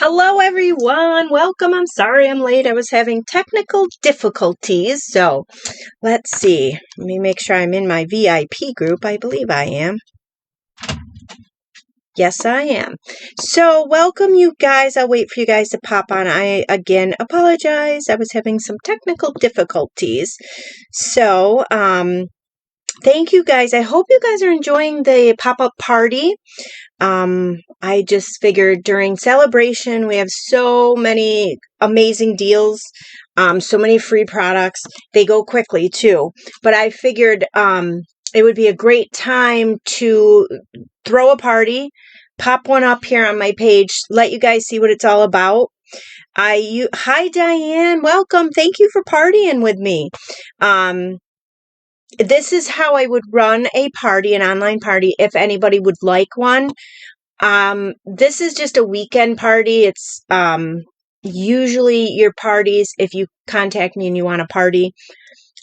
Hello, everyone. Welcome. I'm sorry I'm late. I was having technical difficulties. So let's see. Let me make sure I'm in my VIP group. I believe I am. Yes, I am. So welcome, you guys. I'll wait for you guys to pop on. I, again, apologize. I was having some technical difficulties. So, thank you guys. I hope you guys are enjoying the pop-up party. I just figured during celebration, we have so many amazing deals, so many free products. They go quickly too, but I figured, it would be a great time to throw a party, pop one up here on my page, let you guys see what it's all about. Hi Diane, welcome. Thank you for partying with me. This is how I would run a party, an online party, if anybody would like one. This is just a weekend party. It's usually your parties, if you contact me and you want a party,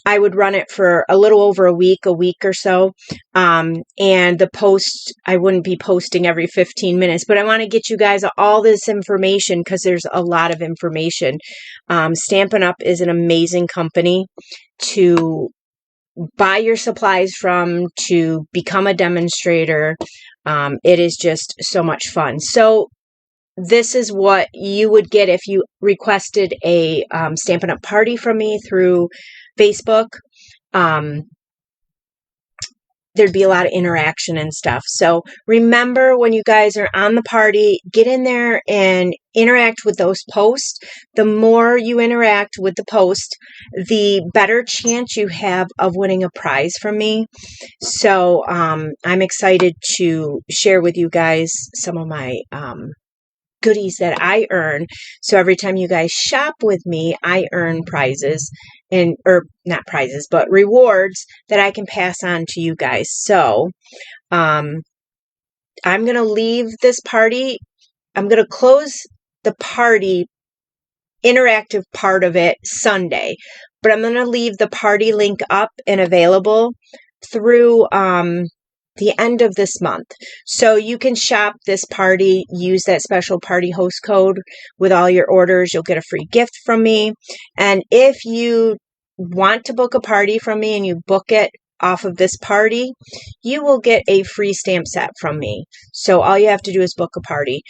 I would run it for a little over a week or so. And the post, I wouldn't be posting every 15 minutes, but I want to get you guys all this information because there's a lot of information. Stampin' Up! Is an amazing company to buy your supplies from, to become a demonstrator. It is just so much fun. So this is what you would get if you requested a Stampin' Up! Party from me through Facebook. There'd be a lot of interaction and stuff. So remember, when you guys are on the party, get in there and interact with those posts. The more you interact with the post, the better chance you have of winning a prize from me. So I'm excited to share with you guys some of my goodies that I earn. So every time you guys shop with me, I earn prizes or not prizes, but rewards that I can pass on to you guys. So I'm going to leave this party. I'm going to close the party interactive part of it Sunday, but I'm going to leave the party link up and available through the end of this month. So you can shop this party, use that special party host code with all your orders. You'll get a free gift from me. And if you want to book a party from me and you book it off of this party, you will get a free stamp set from me. So all you have to do is book a party.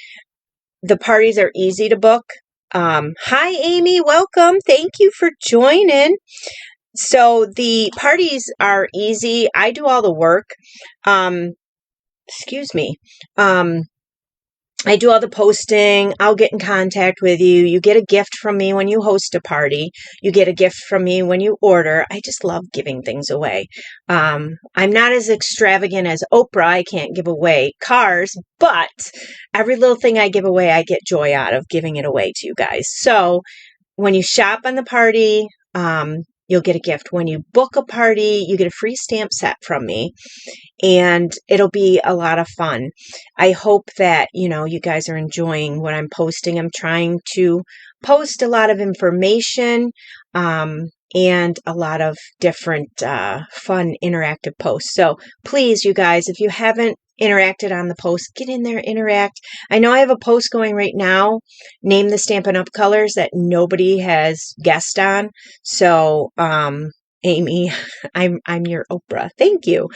The parties are easy to book. Hi, Amy. Welcome. Thank you for joining. So the parties are easy. I do all the work. Excuse me. I do all the posting. I'll get in contact with you. You get a gift from me when you host a party. You get a gift from me when you order. I just love giving things away. I'm not as extravagant as Oprah. I can't give away cars, but every little thing I give away, I get joy out of giving it away to you guys. So when you shop on the party, you'll get a gift. When you book a party, you get a free stamp set from me, and it'll be a lot of fun. I hope that, you guys are enjoying what I'm posting. I'm trying to post a lot of information, and a lot of different, fun interactive posts. So please, you guys, if you haven't interacted on the post, get in there, interact. I know I have a post going right now, name the Stampin' Up! Colors, that nobody has guessed on. So, Amy, I'm your Oprah. Thank you.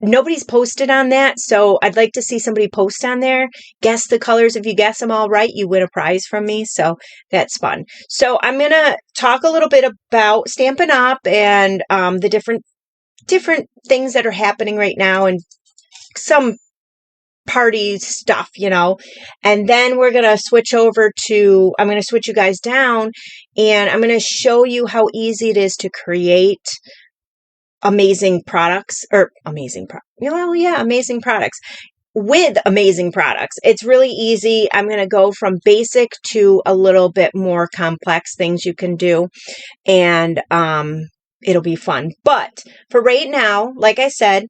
Nobody's posted on that, so I'd like to see somebody post on there. Guess the colors. If you guess them all right, you win a prize from me, so that's fun. So I'm going to talk a little bit about Stampin' Up! And the different things that are happening right now, and some party stuff, and then we're going to switch over to, I'm going to switch you guys down, and I'm going to show you how easy it is to create amazing products with amazing products. It's really easy. I'm going to go from basic to a little bit more complex things you can do, and it'll be fun. But for right now, like I said,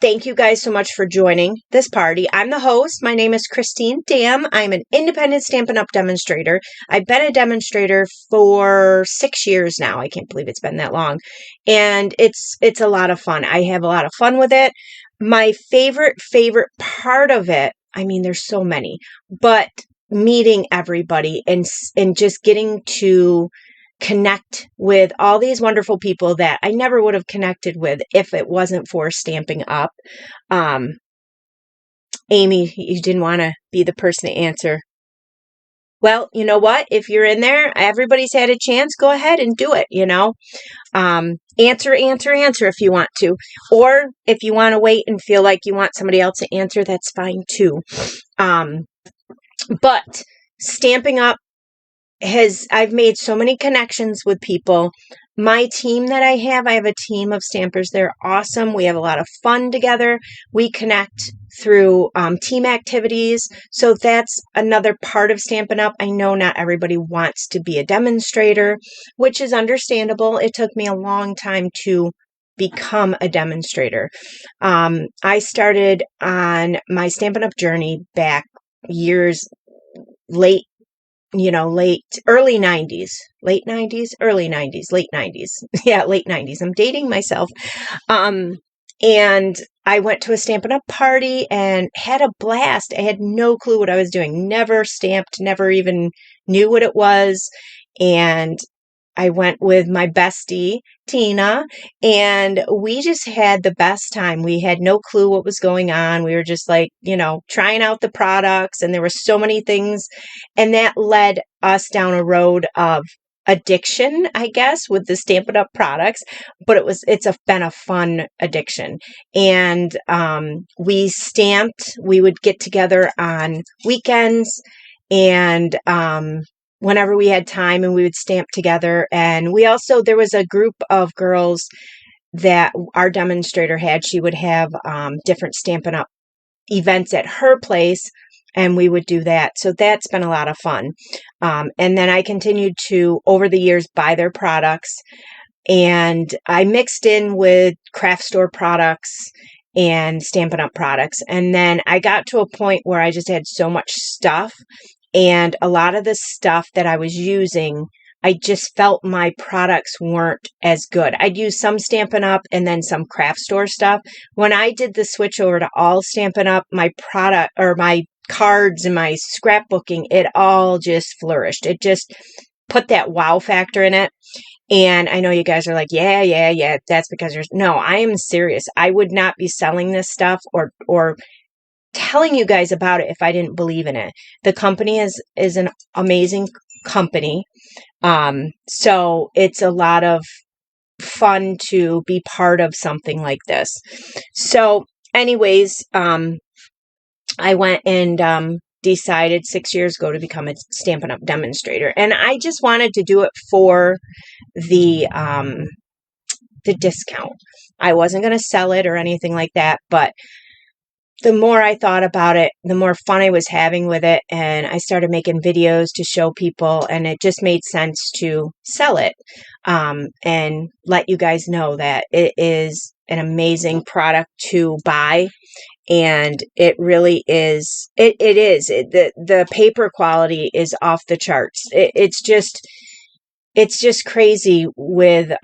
thank you guys so much for joining this party. I'm the host. My name is Christine Dam. I'm an independent Stampin' Up! Demonstrator. I've been a demonstrator for 6 years now. I can't believe it's been that long. And it's a lot of fun. I have a lot of fun with it. My favorite part of it I mean, there's so many, but meeting everybody and just getting to connect with all these wonderful people that I never would have connected with if it wasn't for Stampin' Up. Amy, you didn't want to be the person to answer. Well, you know what? If you're in there, everybody's had a chance, go ahead and do it, answer if you want to. Or if you want to wait and feel like you want somebody else to answer, that's fine too. But Stampin' Up I've made so many connections with people. My team that I have a team of stampers. They're awesome. We have a lot of fun together. We connect through team activities. So that's another part of Stampin' Up. I know not everybody wants to be a demonstrator, which is understandable. It took me a long time to become a demonstrator. I started on my Stampin' Up journey back years early 90s, late 90s, early 90s, late 90s. Yeah, late 90s. I'm dating myself. And I went to a Stampin' Up party and had a blast. I had no clue what I was doing. Never stamped, never even knew what it was. And I went with my bestie, Tina, and we just had the best time. We had no clue what was going on. We were just trying out the products, and there were so many things. And that led us down a road of addiction, I guess, with the Stampin' Up products, but it's been a fun addiction. And we would get together on weekends and whenever we had time, and we would stamp together. And there was a group of girls that our demonstrator had. She would have different Stampin' Up events at her place, and we would do that. So that's been a lot of fun. And then I continued to, over the years, buy their products, and I mixed in with craft store products and Stampin' Up products. And then I got to a point where I just had so much stuff, and a lot of the stuff that I was using, I just felt my products weren't as good. I'd use some Stampin' Up and then some craft store stuff. When I did the switch over to all Stampin' Up, my product or my cards and my scrapbooking, it all just flourished. It just put that wow factor in it. And I know you guys are like, yeah, that's because no, I am serious. I would not be selling this stuff or telling you guys about it if I didn't believe in it. The company is an amazing company. So it's a lot of fun to be part of something like this. So anyways, I went and decided 6 years ago to become a Stampin' Up demonstrator. And I just wanted to do it for the discount. I wasn't going to sell it or anything like that, but the more I thought about it, the more fun I was having with it. And I started making videos to show people, and it just made sense to sell it and let you guys know that it is an amazing product to buy. And it really is. It is. The paper quality is off the charts. It's just crazy with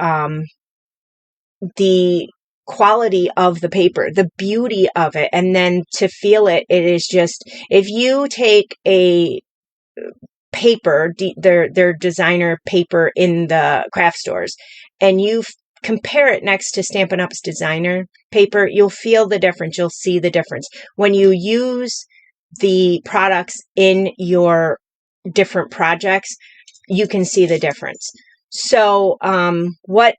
the quality of the paper, the beauty of it, and then to feel it. It is just, if you take a paper, their designer paper in the craft stores, and you compare it next to Stampin' Up's designer paper, you'll feel the difference. You'll see the difference when you use the products in your different projects. You can see the difference. So what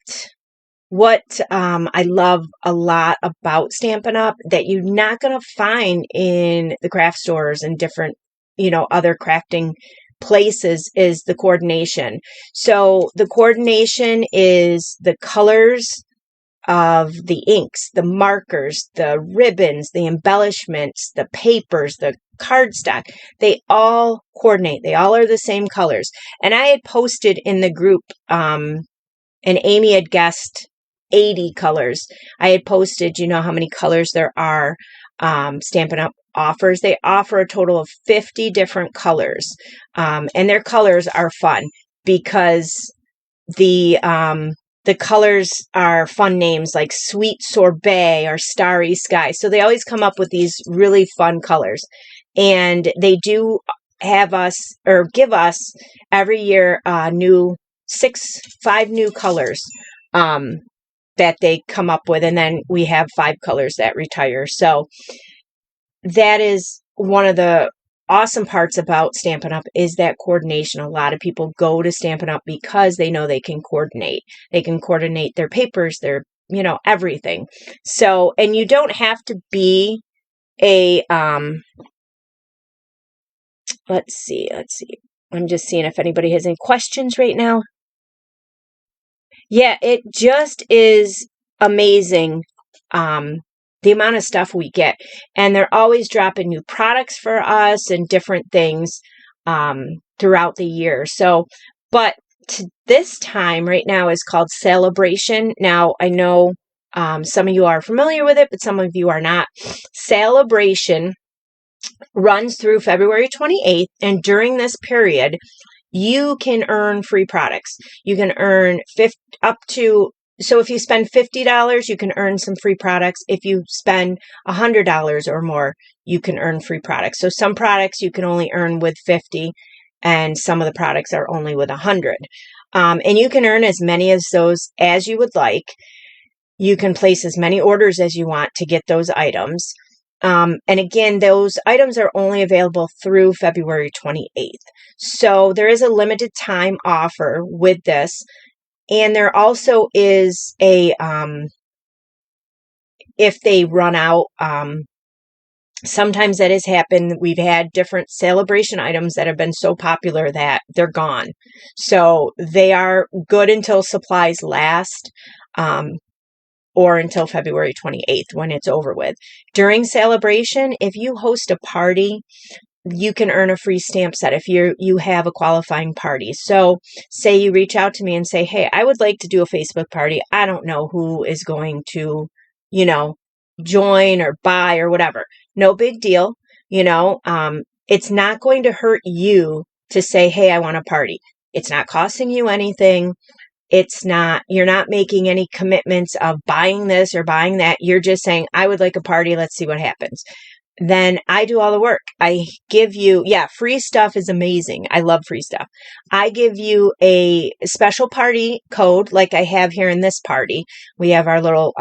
I love a lot about Stampin' Up that you're not going to find in the craft stores and different, other crafting places is the coordination. So the coordination is the colors of the inks, the markers, the ribbons, the embellishments, the papers, the cardstock. They all coordinate. They all are the same colors. And I had posted in the group, and Amy had guessed 80 colors. I had posted, how many colors there are. Stampin' Up offers. They offer a total of 50 different colors. And their colors are fun because the colors are fun names like Sweet Sorbet or Starry Sky. So they always come up with these really fun colors. And they do have us, or give us every year, 5 new colors that they come up with, and then we have 5 colors that retire. So that is one of the awesome parts about Stampin' Up, is that coordination. A lot of people go to Stampin' Up because they know they can coordinate. They can coordinate their papers, their, everything. So, and you don't have to be a, let's see. I'm just seeing if anybody has any questions right now. Yeah, it just is amazing, the amount of stuff we get. And they're always dropping new products for us and different things throughout the year. So, but this time right now is called Celebration. Now, I know some of you are familiar with it, but some of you are not. Celebration runs through February 28th, and during this period, you can earn free products. You can earn so if you spend $50, you can earn some free products. If you spend $100 or more, you can earn free products. So some products you can only earn with 50, and some of the products are only with 100. And you can earn as many of those as you would like. You can place as many orders as you want to get those items. And again, those items are only available through February 28th. So there is a limited time offer with this. And there also is a, if they run out, sometimes that has happened. We've had different celebration items that have been so popular that they're gone. So they are good until supplies last. Or until February 28th when it's over with. During Celebration, if you host a party, you can earn a free stamp set if you have a qualifying party. So say you reach out to me and say, hey, I would like to do a Facebook party. I don't know who is going to, join or buy or whatever. No big deal. It's not going to hurt you to say, hey, I want a party. It's not costing you anything. You're not making any commitments of buying this or buying that. You're just saying, I would like a party. Let's see what happens. Then I do all the work. I give you, free stuff is amazing. I love free stuff. I give you a special party code like I have here in this party. We have our little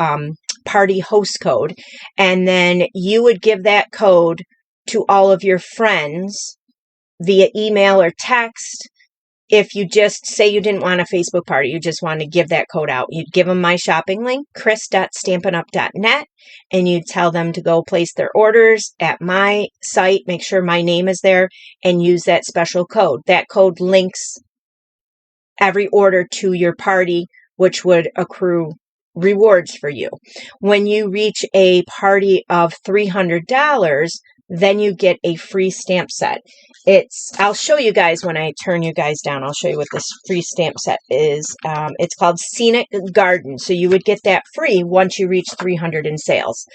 party host code. And then you would give that code to all of your friends via email or text. If you just say you didn't want a Facebook party, you just want to give that code out, you'd give them my shopping link, chris.stampinup.net, and you tell them to go place their orders at my site, make sure my name is there, and use that special code. That code links every order to your party, which would accrue rewards for you. When you reach a party of $300, then you get a free stamp set. I'll show you guys when I turn you guys down. I'll show you what this free stamp set is. It's called Scenic Garden. So you would get that free once you reach 300 in sales.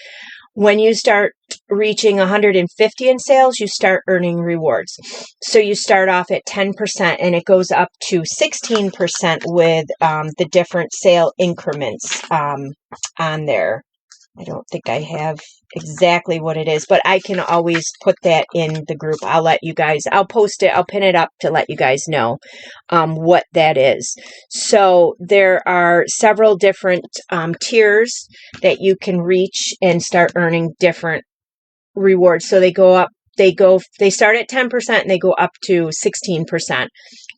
When you start reaching 150 in sales, you start earning rewards. So you start off at 10% and it goes up to 16% with the different sale increments on there. I don't think I have exactly what it is, but I can always put that in the group. I'll post it, I'll pin it up to let you guys know what that is. So there are several different tiers that you can reach and start earning different rewards. So they start at 10% and they go up to 16%.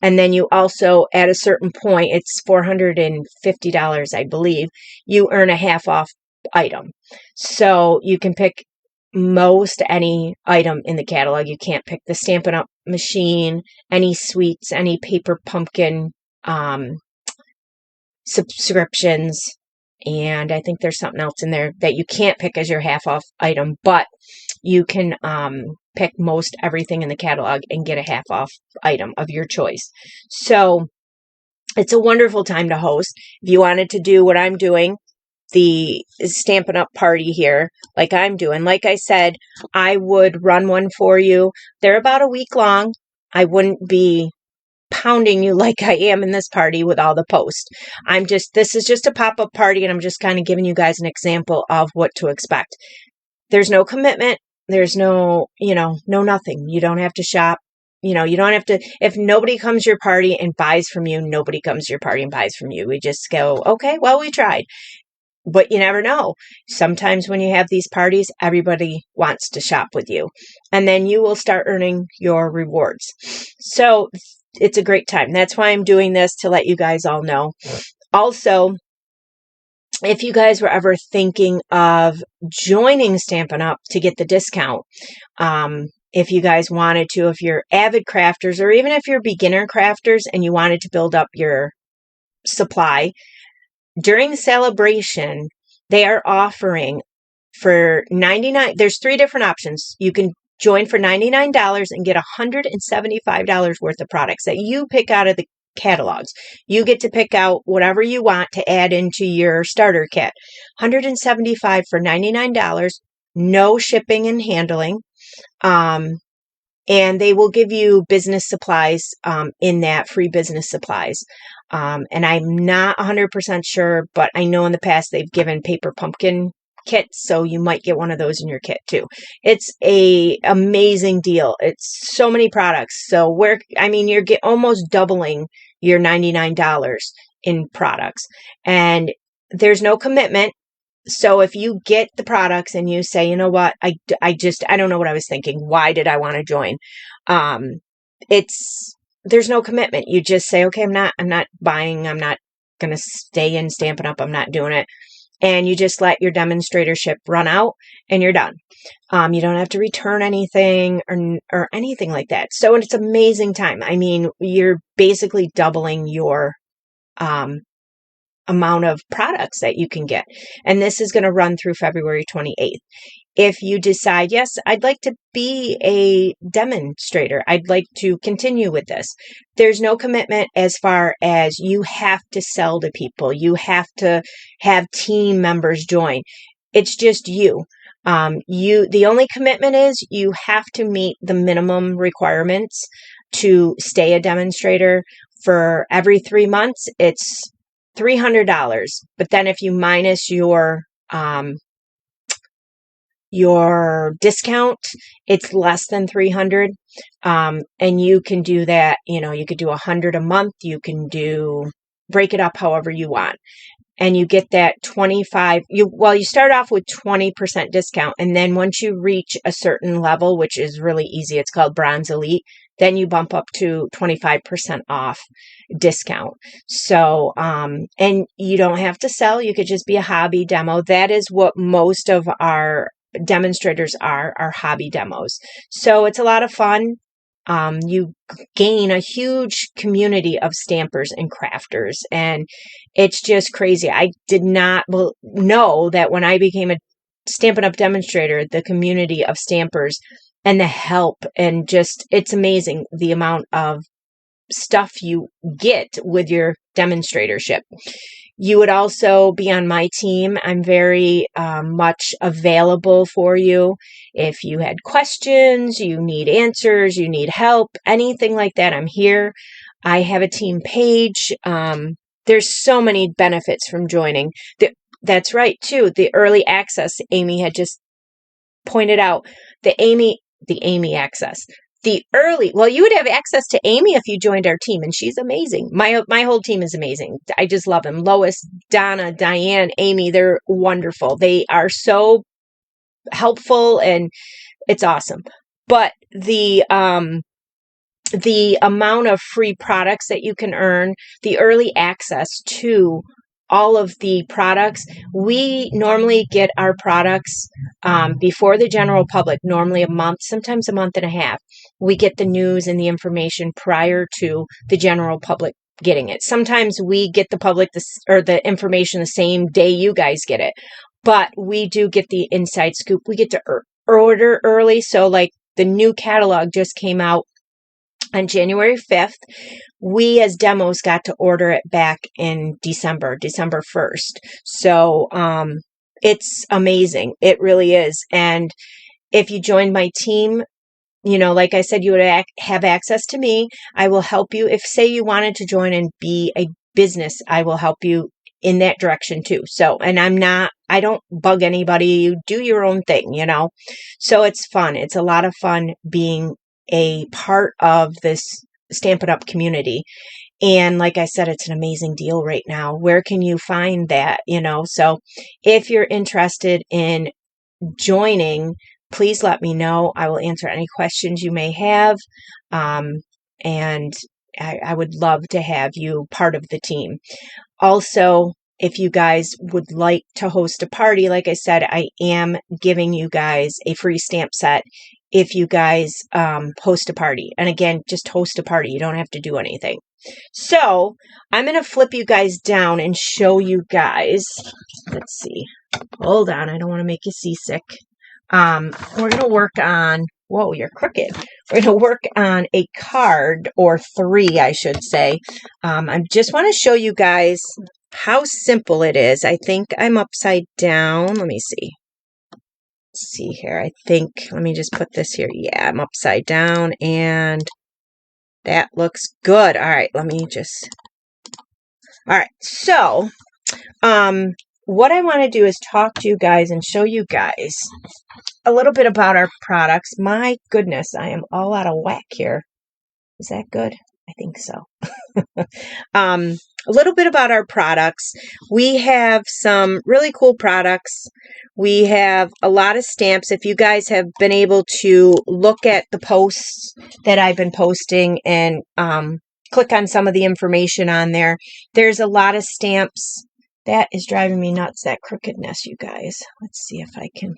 And then you also, at a certain point, it's $450, I believe, you earn a half off item. So you can pick most any item in the catalog. You can't pick the Stampin' Up machine, any sweets, any paper pumpkin subscriptions, and I think there's something else in there that you can't pick as your half off item, but you can pick most everything in the catalog and get a half off item of your choice. So it's a wonderful time to host. If you wanted to do what I'm doing, the Stampin' Up party here, like I'm doing. Like I said, I would run one for you. They're about a week long. I wouldn't be pounding you like I am in this party with all the posts. This is just a pop-up party, and I'm just kind of giving you guys an example of what to expect. There's no commitment. There's no, no nothing. You don't have to shop. You don't have to, if nobody comes to your party and buys from you, nobody comes to your party and buys from you. We just go, okay, well, we tried. But you never know. Sometimes when you have these parties, everybody wants to shop with you. And then you will start earning your rewards. So it's a great time. That's why I'm doing this, to let you guys all know. Also, if you guys were ever thinking of joining Stampin' Up! To get the discount, if you guys wanted to, if you're avid crafters, or even if you're beginner crafters and you wanted to build up your supply, during the celebration, they are offering for $99. There's 3 different options. You can join for $99 and get $175 worth of products that you pick out of the catalogs. You get to pick out whatever you want to add into your starter kit. $175 for $99, no shipping and handling. And they will give you business supplies in that, free business supplies. And I'm not 100% sure, but I know in the past they've given paper pumpkin kits, so you might get one of those in your kit too. It's a amazing deal. It's so many products. So you're almost doubling your $99 in products, and there's no commitment. So if you get the products and you say, you know what, I don't know what I was thinking. Why did I want to join? There's no commitment. You just say, okay, I'm not buying. I'm not going to stay in Stampin' Up. I'm not doing it. And you just let your demonstratorship run out and you're done. You don't have to return anything or anything like that. So it's an amazing time. I mean, you're basically doubling your, amount of products that you can get. And this is going to run through February 28th. If you decide, yes, I'd like to be a demonstrator, I'd like to continue with this, there's no commitment as far as you have to sell to people. You have to have team members join. It's just you. The only commitment is you have to meet the minimum requirements to stay a demonstrator. For every 3 months, it's $300. But then if you minus your discount, it's less than $300. And you can do that, you could do $100 a month. You can break it up however you want. And you get that you start off with 20% discount. And then once you reach a certain level, which is really easy, it's called Bronze Elite, then you bump up to 25% off discount. So, and you don't have to sell. You could just be a hobby demo. That is what most of our demonstrators are hobby demos. So it's a lot of fun. You gain a huge community of stampers and crafters, and it's just crazy. I did not know that when I became a Stampin' Up! Demonstrator, the community of stampers and the help, and just, it's amazing the amount of stuff you get with your demonstratorship. You would also be on my team. I'm very much available for you. If you had questions, you need answers, you need help, anything like that, I'm here. I have a team page. There's so many benefits from joining. That's right, too. The early access, Amy had just pointed out. The Amy access. You would have access to Amy if you joined our team, and she's amazing. My whole team is amazing. I just love them. Lois, Donna, Diane, Amy, they're wonderful. They are so helpful, and it's awesome. But the amount of free products that you can earn, the early access to all of the products. We normally get our products before the general public, normally a month, sometimes a month and a half. We get the news and the information prior to the general public getting it. Sometimes we get the public the information the same day you guys get it, but we do get the inside scoop. We get to order early. So like the new catalog just came out on January 5th. We as demos got to order it back in December 1st. So it's amazing. It really is. And if you join my team, like I said, you would have access to me. I will help you. If, say, you wanted to join and be a business, I will help you in that direction too. So, and I'm not I don't bug anybody. You do your own thing, you know? So it's fun. It's a lot of fun being a part of this Stampin' Up community. And like I said, it's an amazing deal right now. Where can you find that, you know? So if you're interested in joining, please let me know. I will answer any questions you may have. And I would love to have you part of the team. Also, if you guys would like to host a party, like I said, I am giving you guys a free stamp set if you guys host a party. And again, just host a party. You don't have to do anything. So I'm going to flip you guys down and show you guys. Let's see. Hold on. I don't want to make you seasick. We're going to work on, whoa, you're crooked. We're going to work on a card, or 3, I should say. I just want to show you guys how simple it is. I think I'm upside down. Let me see. Let's see here. I think, let me just put this here. Yeah, I'm upside down, and that looks good. All right, let me just, all right. So, what I want to do is talk to you guys and show you guys a little bit about our products. My goodness, I am all out of whack here. Is that good? I think so. A little bit about our products. We have some really cool products. We have a lot of stamps. If you guys have been able to look at the posts that I've been posting and click on some of the information on there, there's a lot of stamps. That is driving me nuts, that crookedness, you guys. Let's see if I can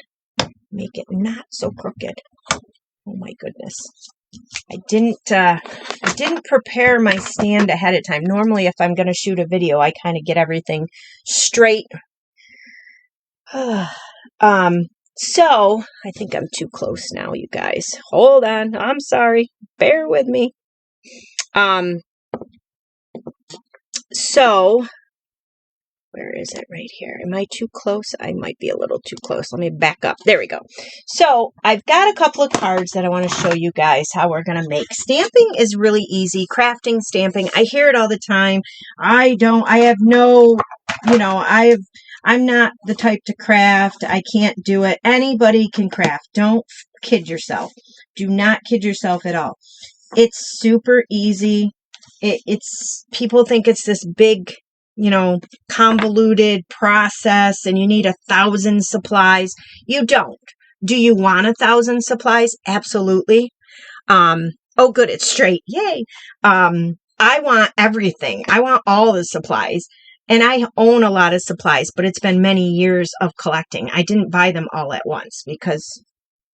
make it not so crooked. Oh my goodness. I didn't prepare my stand ahead of time. Normally, if I'm going to shoot a video, I kind of get everything straight. So I think I'm too close now, you guys. Hold on. I'm sorry. Bear with me. So where is it? Right here. Am I too close? I might be a little too close. Let me back up. There we go. So I've got a couple of cards that I want to show you guys how we're going to make. Stamping is really easy. Crafting, stamping. I hear it all the time. I'm not the type to craft. I can't do it. Anybody can craft. Don't kid yourself. Do not kid yourself at all. It's super easy. It's people think it's this big, convoluted process and you need 1,000 supplies. You don't. Do you want 1,000 supplies? Absolutely. Oh, good. It's straight. Yay. I want everything. I want all the supplies. And I own a lot of supplies, but it's been many years of collecting. I didn't buy them all at once because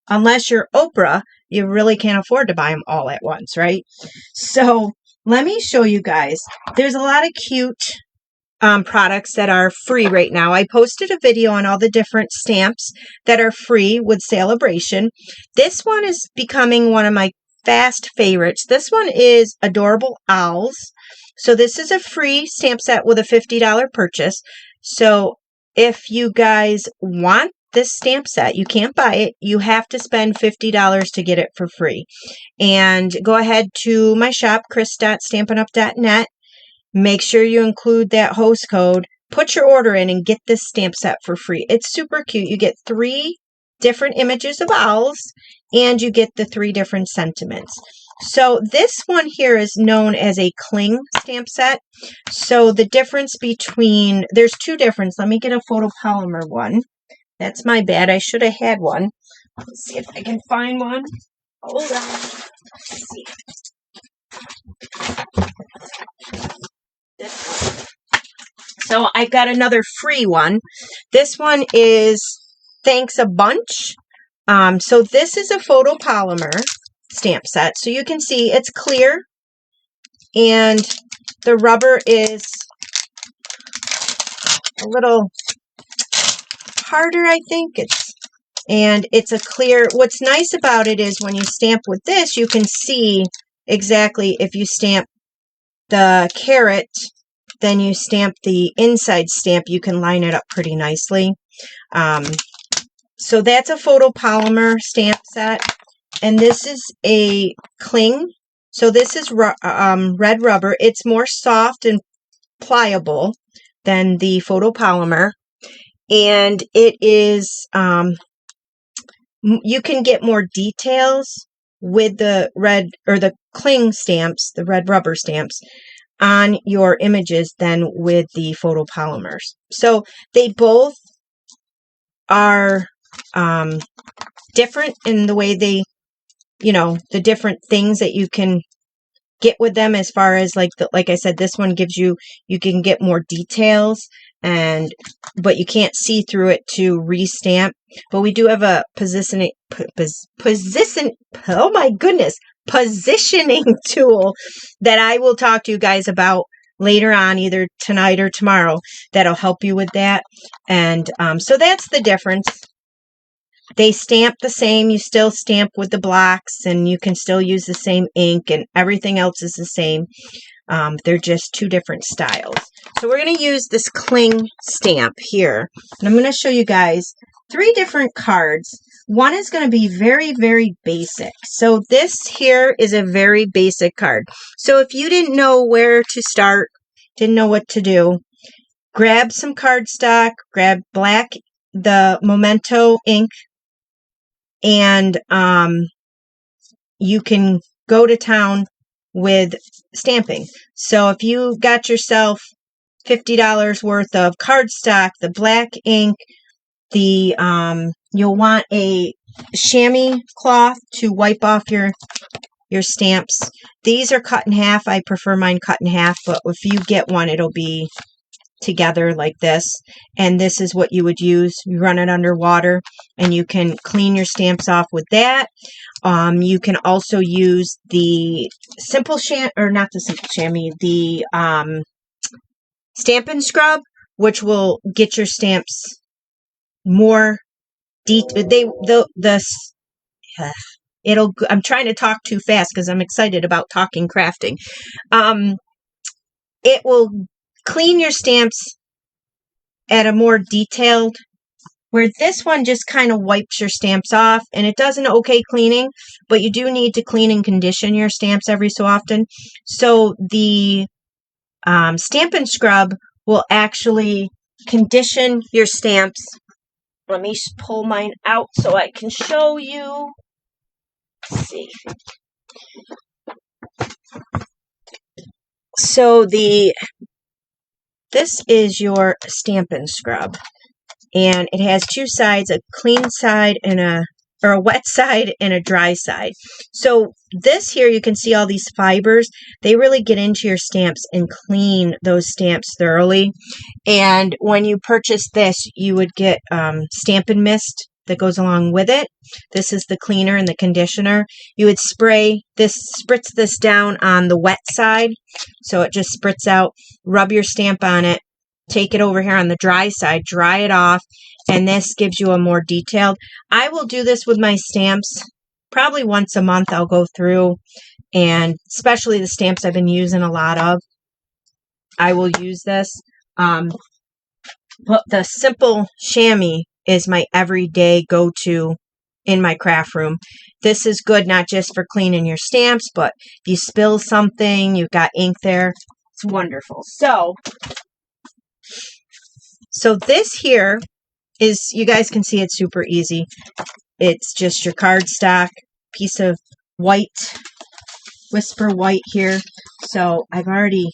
unless you're Oprah, you really can't afford to buy them all at once, right? So let me show you guys. There's a lot of cute products that are free right now. I posted a video on all the different stamps that are free with Celebration. This one is becoming one of my fast favorites. This one is Adorable Owls. So this is a free stamp set with a $50 purchase. So if you guys want this stamp set, you can't buy it. You have to spend $50 to get it for free. And go ahead to my shop, chris.stampinup.net. Make sure you include that host code, put your order in, and get this stamp set for free. It's super cute. You get 3 different images of owls, and you get the 3 different sentiments. So this one here is known as a cling stamp set. So the difference between, there's 2 differences. Let me get a photopolymer one. That's my bad. I should have had one. Let's see if I can find one. Hold on. Let's see. This one. So I've got another free one. This one is Thanks a Bunch. So this is a photopolymer stamp set. So you can see it's clear and the rubber is a little harder, I think. It's a clear. What's nice about it is when you stamp with this, you can see exactly if you stamp the carrot, then you stamp the inside stamp, you can line it up pretty nicely. So that's a photopolymer stamp set. And this is a cling. So this is red rubber. It's more soft and pliable than the photopolymer. and it is, you can get more details with the red or the cling stamps, the red rubber stamps on your images than with the photopolymers. So they both are different in the way they, the different things that you can get with them, as far as like I said, this one gives you can get more details, but you can't see through it to restamp. But we do have a positioning oh my goodness, positioning tool that I will talk to you guys about later on, either tonight or tomorrow, that'll help you with that. And so that's the difference. They stamp the same. You still stamp with the blocks, and you can still use the same ink, and everything else is the same. They're just two different styles. So we're going to use this cling stamp here, and I'm going to show you guys 3 different cards. One is going to be very, very basic. So this here is a very basic card. So if you didn't know where to start, didn't know what to do, grab some cardstock, grab the Memento ink, and you can go to town with stamping. So if you got yourself $50 worth of cardstock, the black ink, you'll want a chamois cloth to wipe off your stamps. These are cut in half. I prefer mine cut in half, but if you get one, it'll be together like this, and this is what you would use. You run it under water, and you can clean your stamps off with that. You can also use the simple not the simple chamois, the Stampin' Scrub, which will get your stamps more I'm trying to talk too fast because I'm excited about talking crafting. It will clean your stamps at a more detailed, where this one just kind of wipes your stamps off, and it does an okay cleaning, but you do need to clean and condition your stamps every so often. So the Stampin' Scrub will actually condition your stamps. Let me pull mine out so I can show you. Let's see. So this is your Stampin' Scrub, and it has 2 sides, a clean side and a wet side and a dry side. So this here, you can see all these fibers. They really get into your stamps and clean those stamps thoroughly. And when you purchase this, you would get Stampin' Mist that goes along with it. This is the cleaner and the conditioner. You would spritz this down on the wet side, so it just spritz out. Rub your stamp on it. Take it over here on the dry side, dry it off, and this gives you a more detailed. I will do this with my stamps probably once a month. I'll go through, and especially the stamps I've been using a lot of, I will use this. But the simple chamois is my everyday go-to in my craft room. This is good not just for cleaning your stamps, but if you spill something, you've got ink there. It's wonderful. So this here is, you guys can see it's super easy. It's just your cardstock, piece of white, Whisper White here. So I've already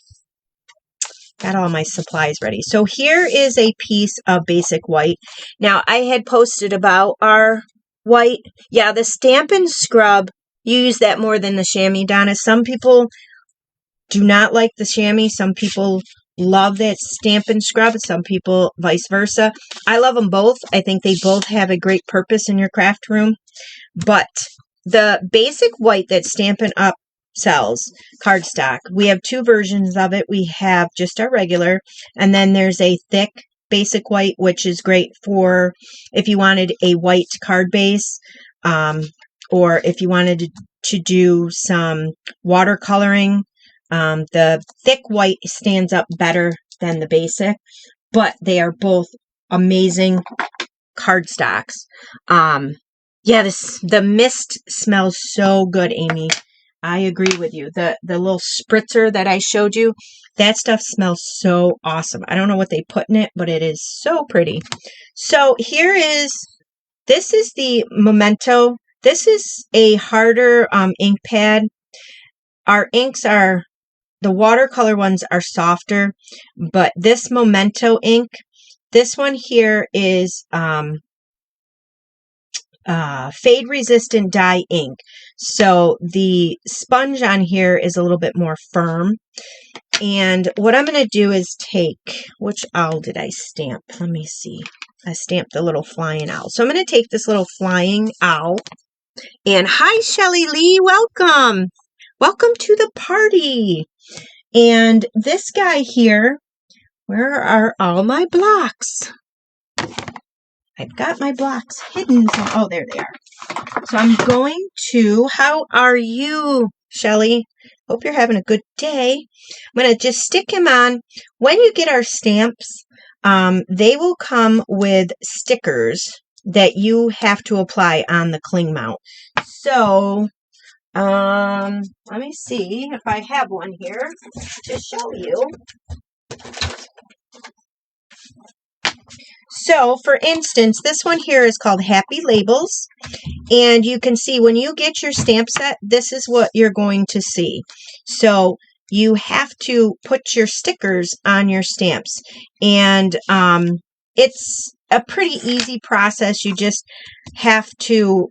got all my supplies ready. So here is a piece of basic white. Now, I had posted about our white. Yeah, the Stampin' Scrub, you use that more than the chamois, Donna. Some people do not like the chamois. Some people love that Stampin' Scrub. Some people vice versa. I love them both. I think they both have a great purpose in your craft room. But the basic white that Stampin' Up sells, cardstock, we have 2 versions of it. We have just our regular, and then there's a thick basic white, which is great for if you wanted a white card base, or if you wanted to do some watercoloring. The thick white stands up better than the basic, but they are both amazing cardstocks. Yeah, the mist smells so good, Amy. I agree with you. The little spritzer that I showed you, that stuff smells so awesome. I don't know what they put in it, but it is so pretty. So here is, this is the Memento. This is a harder ink pad. Our inks are, the watercolor ones are softer, but this Memento ink, this one here is fade resistant dye ink. So the sponge on here is a little bit more firm. And what I'm going to do is take, which owl did I stamp? Let me see. I stamped the little flying owl. So I'm going to take this little flying owl. And hi, Shelly Lee. Welcome. Welcome to the party. And this guy here, where are all my blocks? I've got my blocks hidden. Oh, there they are. So I'm going to, how are you, Shelly? Hope you're having a good day. I'm going to just stick him on. When you get our stamps, they will come with stickers that you have to apply on the cling mount. So, let me see if I have one here to show you. So, for instance, this one here is called Happy Labels. And you can see when you get your stamp set, this is what you're going to see. So, you have to put your stickers on your stamps. And it's a pretty easy process. You just have to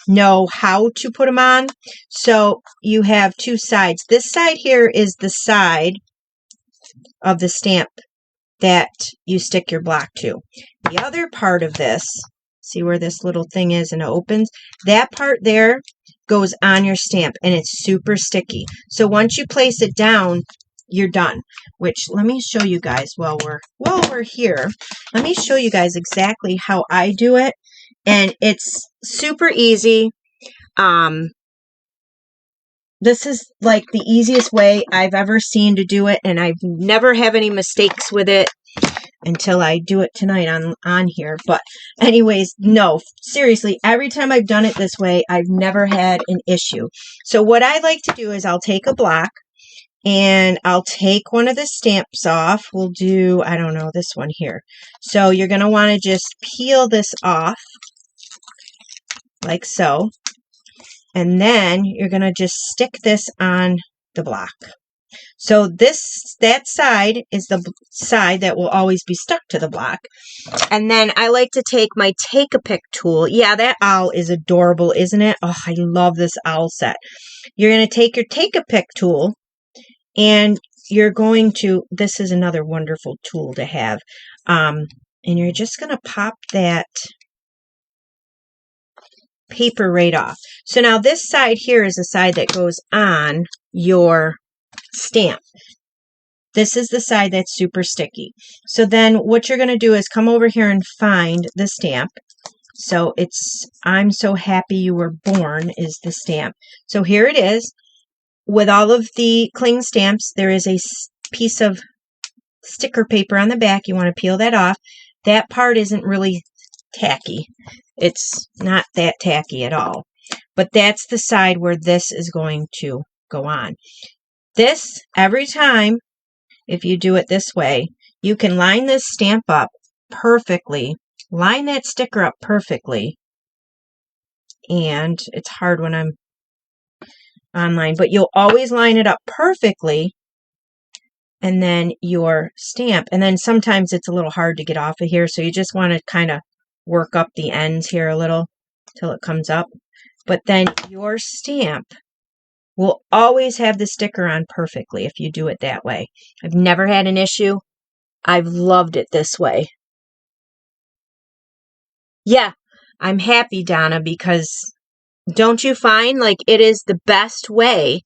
know how to put them on. So, you have two sides. This side here is the side of the stamp that you stick your block to. The other part of this, see where this little thing is and it opens? That part there goes on your stamp and it's super sticky. So once you place it down, you're done. Which, let me show you guys while we're here. Let me show you guys exactly how I do it. And it's super easy. This is like the easiest way I've ever seen to do it, and I've never have any mistakes with it until I do it tonight on here. But anyways, no, seriously, every time I've done it this way, I've never had an issue. So what I like to do is I'll take a block and I'll take one of the stamps off. We'll do, I don't know, this one here. So you're going to want to just peel this off like so. And then you're going to just stick this on the block. So that side is the side that will always be stuck to the block. And then I like to take my Take-A-Pick tool. Yeah, that owl is adorable, isn't it? Oh, I love this owl set. You're going to take your Take-A-Pick tool and you're going to, this is another wonderful tool to have. And you're just going to pop that paper right off. So now this side here is the side that goes on your stamp. This is the side that's super sticky. So then what you're going to do is come over here and find the stamp. So it's I'm So Happy You Were Born is the stamp. So here it is. With all of the cling stamps, there is a piece of sticker paper on the back. You want to peel that off. That part isn't really tacky. It's not that tacky at all. But that's the side where this is going to go on. This, every time, if you do it this way, you can line this stamp up perfectly. Line that sticker up perfectly. And it's hard when I'm online, but you'll always line it up perfectly. And then your stamp. And then sometimes it's a little hard to get off of here, so you just want to kind of work up the ends here a little till it comes up. But then your stamp will always have the sticker on perfectly if you do it that way. I've never had an issue. I've loved it this way. Yeah, I'm happy, Donna, because don't you find like it is the best way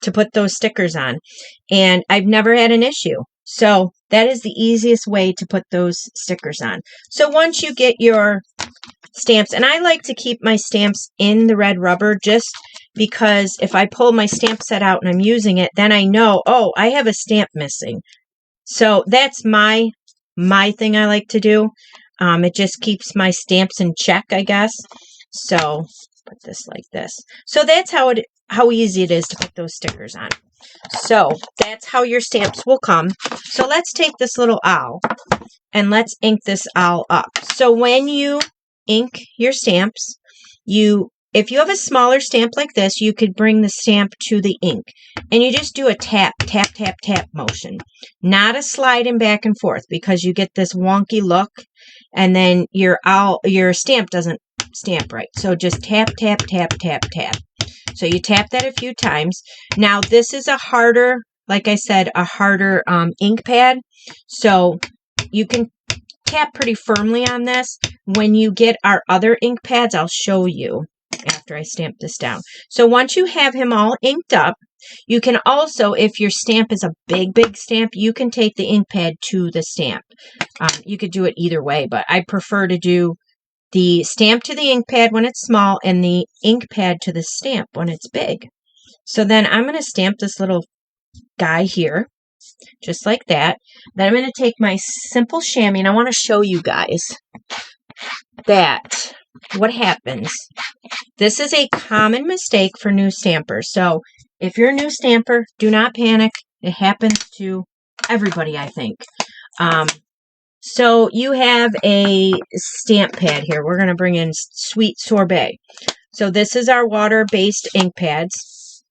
to put those stickers on? And I've never had an issue. So that is the easiest way to put those stickers on. So once you get your stamps, and I like to keep my stamps in the red rubber just because if I pull my stamp set out and I'm using it, then I know, oh, I have a stamp missing. So that's my thing I like to do. It just keeps my stamps in check, I guess. So put this like this. So that's how it how easy it is to put those stickers on. So that's how your stamps will come. So let's take this little owl and let's ink this owl up. So when you ink your stamps, if you have a smaller stamp like this, you could bring the stamp to the ink and you just do a tap, tap, tap, tap motion, not a sliding back and forth, because you get this wonky look and then your stamp doesn't stamp right. So just tap, tap, tap, tap, tap. So you tap that a few times. Now this is a harder, like I said, a harder ink pad. So you can tap pretty firmly on this. When you get our other ink pads, I'll show you after I stamp this down. So once you have him all inked up, you can also, if your stamp is a big, big stamp, you can take the ink pad to the stamp. You could do it either way, but I prefer to do the stamp to the ink pad when it's small and the ink pad to the stamp when it's big. So then I'm going to stamp this little guy here, just like that. Then I'm going to take my simple chamois, and I want to show you guys that what happens. This is a common mistake for new stampers. So if you're a new stamper, do not panic. It happens to everybody, I think. So you have a stamp pad here. We're going to bring in Sweet Sorbet. So this is our water-based ink pads.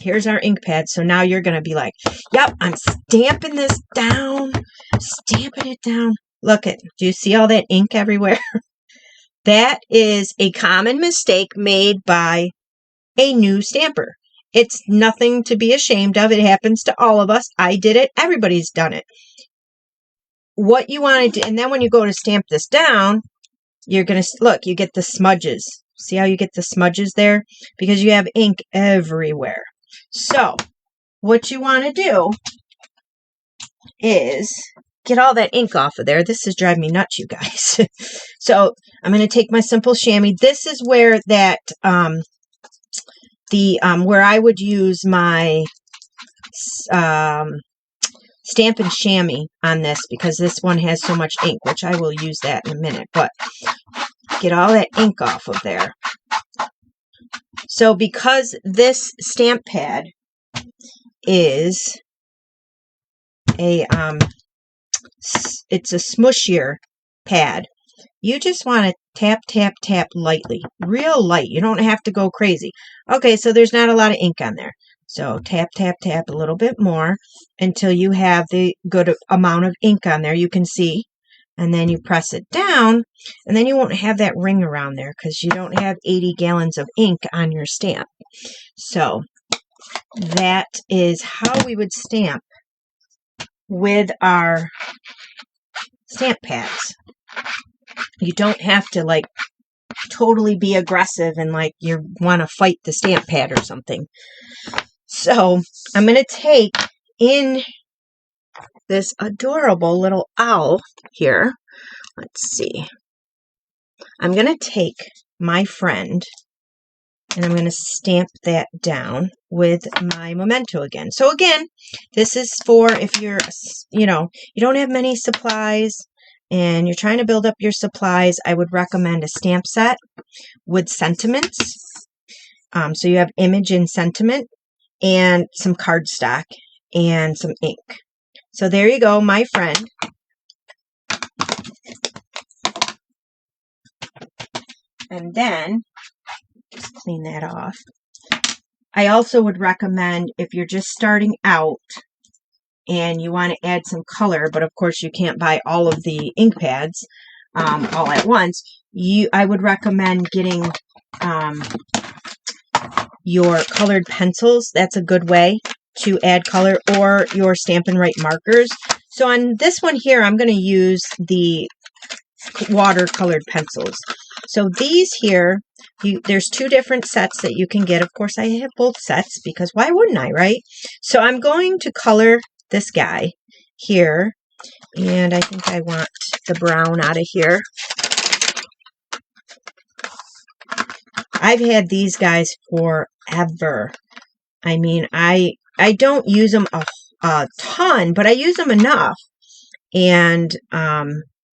Here's our ink pad. So now you're going to be like, yep, I'm stamping this down, stamping it down. Look at, do you see all that ink everywhere? That is a common mistake made by a new stamper. It's nothing to be ashamed of. It happens to all of us. I did it. Everybody's done it. What you want to do, and then when you go to stamp this down, you're going to, look, you get the smudges. See how you get the smudges there? Because you have ink everywhere. So what you want to do is get all that ink off of there. This is driving me nuts, you guys. So I'm going to take my simple chamois. This is where that, where I would use my Stampin' Chamois on this, because this one has so much ink, which I will use that in a minute. But get all that ink off of there. So because this stamp pad is it's a smushier pad, you just want to tap, tap, tap lightly, real light. You don't have to go crazy. Okay, so there's not a lot of ink on there. So tap, tap, tap a little bit more until you have the good amount of ink on there. You can see. And then you press it down, and then you won't have that ring around there because you don't have 80 gallons of ink on your stamp. So that is how we would stamp with our stamp pads. You don't have to like totally be aggressive and like you want to fight the stamp pad or something. So I'm going to take in this adorable little owl here. Let's see. I'm going to take my friend and I'm going to stamp that down with my memento again. So again, this is for if you're, you don't have many supplies and you're trying to build up your supplies, I would recommend a stamp set with sentiments. So you have image and sentiment and some cardstock and some ink. So there you go, my friend. And then, just clean that off. I also would recommend, if you're just starting out and you want to add some color, but of course you can't buy all of the ink pads all at once, I would recommend getting your colored pencils. That's a good way to add color, or your Stampin' Write markers. So on this one here, I'm going to use the watercolored pencils. So these here, there's two different sets that you can get. Of course, I have both sets because why wouldn't I, right? So I'm going to color this guy here, and I think I want the brown out of here. I've had these guys forever. I mean, I don't use them a ton, but I use them enough, and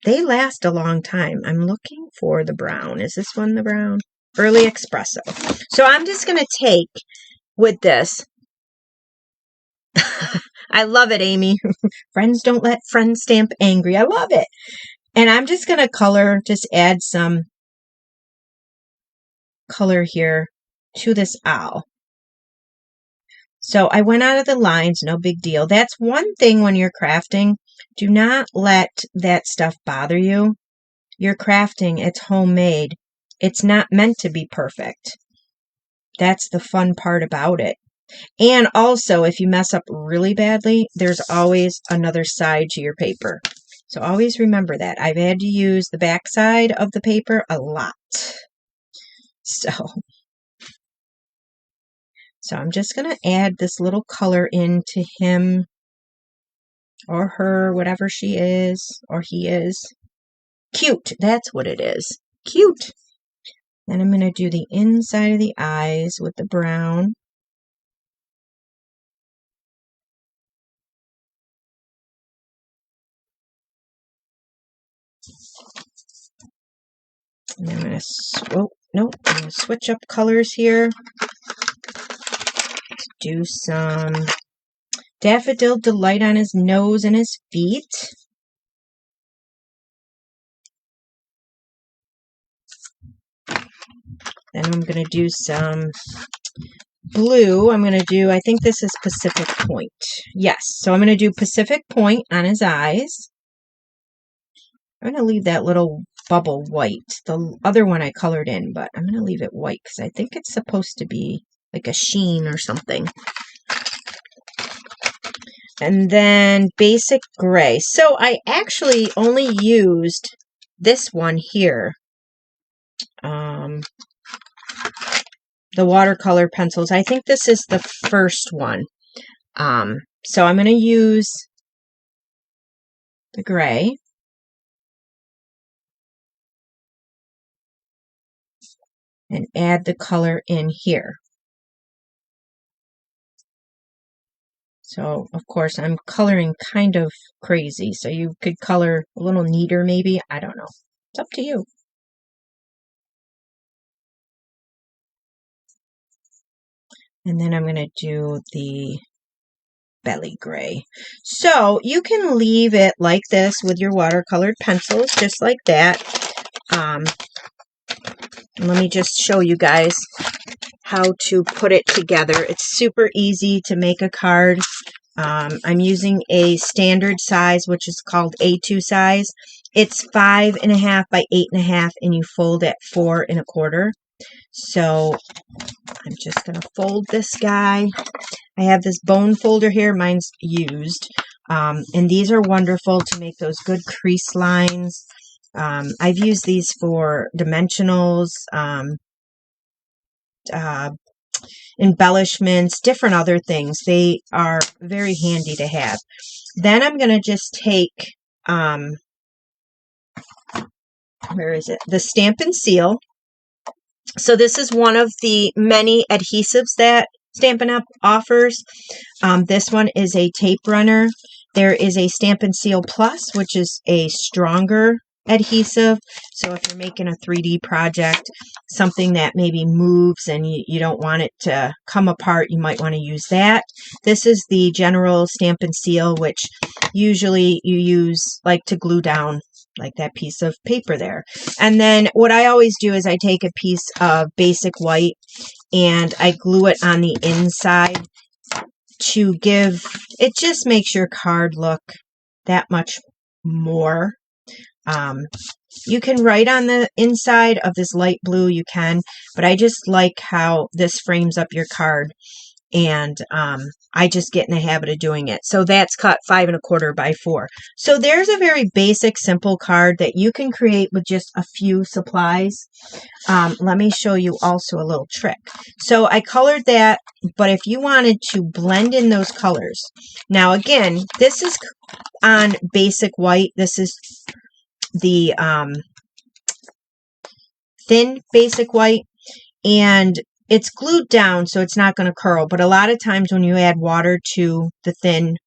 they last a long time. I'm looking for the brown. Is this one the brown? early espresso. So I'm just going to take with this. I love it, Amy. Friends don't let friends stamp angry. I love it. And I'm just going to color, just add some color here to this owl. So I went out of the lines, no big deal. That's one thing when you're crafting. Do not let that stuff bother you. You're crafting, it's homemade. It's not meant to be perfect. That's the fun part about it. And also, if you mess up really badly, there's always another side to your paper. So always remember that. I've had to use the back side of the paper a lot. So I'm just going to add this little color into him or her, whatever she is or he is. Cute. That's what it is. Cute. Then I'm going to do the inside of the eyes with the brown. And I'm going to switch up colors here. Let's do some Daffodil Delight on his nose and his feet. Then I'm going to do some blue. I'm going to do, I think this is Pacific Point. Yes, so I'm going to do Pacific Point on his eyes. I'm going to leave that little bubble white. The other one I colored in, but I'm going to leave it white because I think it's supposed to be like a sheen or something. And then basic gray. So I actually only used this one here. The watercolor pencils. I think this is the first one. So I'm going to use the gray. And add the color in here. So, of course, I'm coloring kind of crazy. So you could color a little neater maybe. I don't know. It's up to you. And then I'm going to do the belly gray. So you can leave it like this with your watercolored pencils, just like that. Let me just show you guys how to put it together. It's super easy to make a card. I'm using a standard size, which is called A2 size. It's 5.5 by 8.5, and you fold at 4 1/4. So I'm just going to fold this guy. I have this bone folder here. Mine's used. And these are wonderful to make those good crease lines. I've used these for dimensionals, embellishments, different other things. They are very handy to have. Then I'm going to just take, where is it? The Stampin' Seal. So this is one of the many adhesives that Stampin' Up! Offers. This one is a tape runner. There is a Stampin' Seal Plus, which is a stronger adhesive. So if you're making a 3D project, something that maybe moves and you don't want it to come apart, you might want to use that. This is the general Stampin' Seal, which usually you use like to glue down like that piece of paper there. And then what I always do is I take a piece of basic white and I glue it on the inside to give, it just makes your card look that much more. You can write on the inside of this light blue, you can, but I just like how this frames up your card, and I just get in the habit of doing it. So that's cut 5 1/4 by 4. So there's a very basic, simple card that you can create with just a few supplies. Let me show you also a little trick. So I colored that, but if you wanted to blend in those colors, now again, this is on basic white. This is the thin basic white, and it's glued down, so it's not going to curl. But a lot of times when you add water to the thin,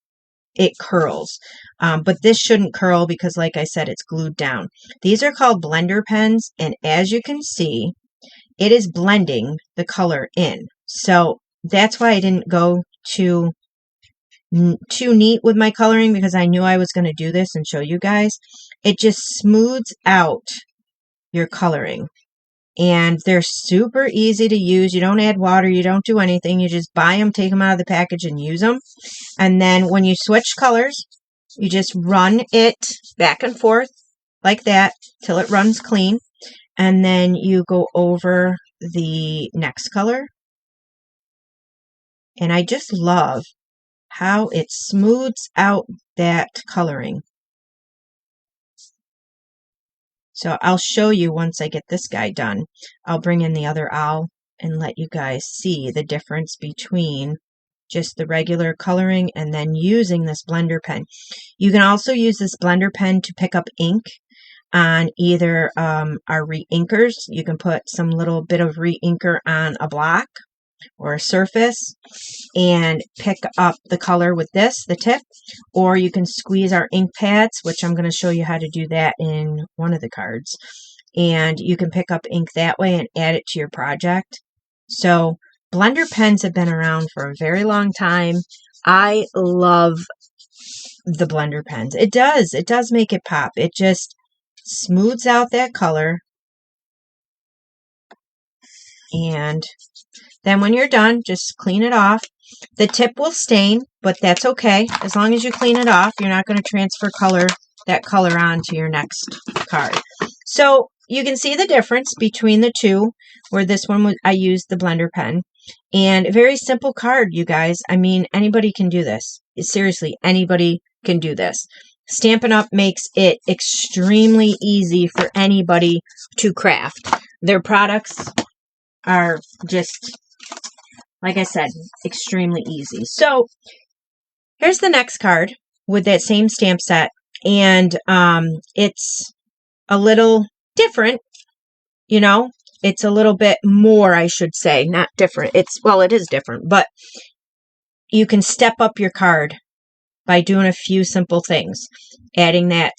it curls. But this shouldn't curl because, like I said, it's glued down. These are called blender pens, and as you can see, it is blending the color in. So that's why I didn't go too neat with my coloring, because I knew I was going to do this and show you guys. It just smooths out your coloring. And they're super easy to use. You don't add water. You don't do anything. You just buy them, take them out of the package, and use them. And then when you switch colors, you just run it back and forth like that till it runs clean. And then you go over the next color. And I just love how it smooths out that coloring. So I'll show you once I get this guy done. I'll bring in the other owl and let you guys see the difference between just the regular coloring and then using this blender pen. You can also use this blender pen to pick up ink on either our re-inkers. You can put some little bit of re-inker on a block or a surface and pick up the color with this, the tip, or you can squeeze our ink pads, which I'm going to show you how to do that in one of the cards, and you can pick up ink that way and add it to your project. So blender pens have been around for a very long time. I love the blender pens. It does make it pop. It just smooths out that color. And then when you're done, just clean it off. The tip will stain, but that's okay. As long as you clean it off, you're not going to transfer that color on to your next card. So you can see the difference between the two, where this one I used the blender pen. And a very simple card, you guys. I mean, anybody can do this. Seriously, anybody can do this. Stampin' Up! Makes it extremely easy for anybody to craft. Their products are just, like I said, extremely easy. So here's the next card with that same stamp set. And it's a little different, you know. It's a little bit more, I should say, not different. Well, it is different, but you can step up your card by doing a few simple things. Adding that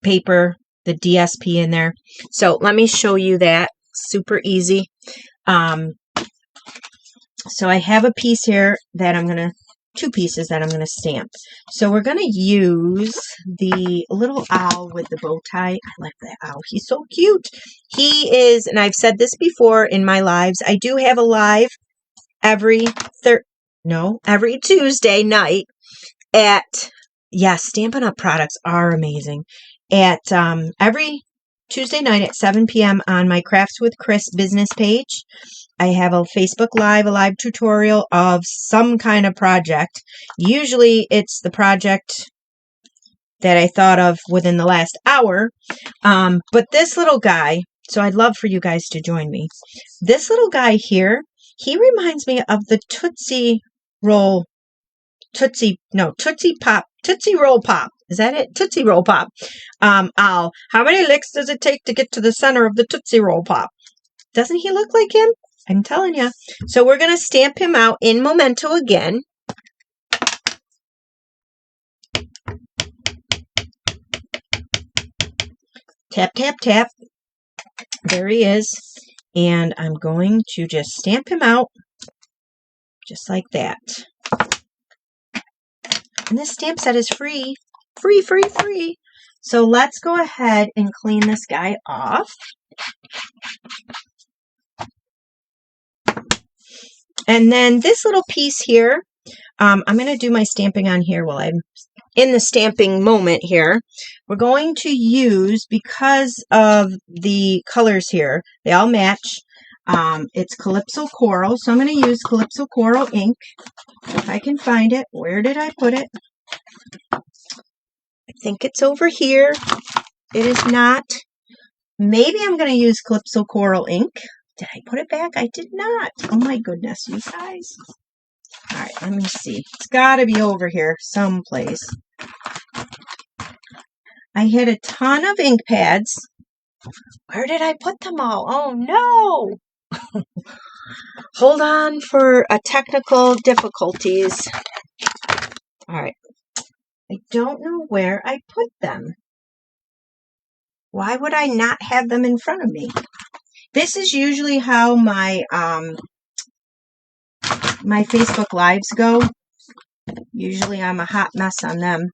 paper, the DSP in there. So let me show you that. Super easy. So I have a piece here that two pieces that I'm going to stamp. So we're going to use the little owl with the bow tie. I like that owl. He's so cute. He is, and I've said this before in my lives, I do have a live every Tuesday night at, Stampin' Up! Products are amazing. At every Tuesday night at 7 p.m. on my Crafts with Chris business page. I have a Facebook Live, a live tutorial of some kind of project. Usually it's the project that I thought of within the last hour. But this little guy, so I'd love for you guys to join me. This little guy here, he reminds me of the Tootsie Roll Pop. Is that it? Tootsie Roll Pop. Owl. How many licks does it take to get to the center of the Tootsie Roll Pop? Doesn't he look like him? I'm telling you. So we're going to stamp him out in Memento again. Tap, tap, tap. There he is. And I'm going to just stamp him out just like that. And this stamp set is free. Free, free, free. So let's go ahead and clean this guy off. And then this little piece here, I'm going to do my stamping on here while I'm in the stamping moment here. We're going to use, because of the colors here, they all match. It's Calypso Coral, so I'm going to use Calypso Coral ink. If I can find it. Where did I put it? I think it's over here. It is not. Maybe I'm going to use Calypso Coral ink. Did I put it back? I did not. Oh my goodness, you guys. All right, let me see. It's got to be over here someplace. I had a ton of ink pads. Where did I put them all? Oh no. Hold on for technical difficulties. All right. I don't know where I put them. Why would I not have them in front of me? This is usually how my my Facebook Lives go. Usually I'm a hot mess on them.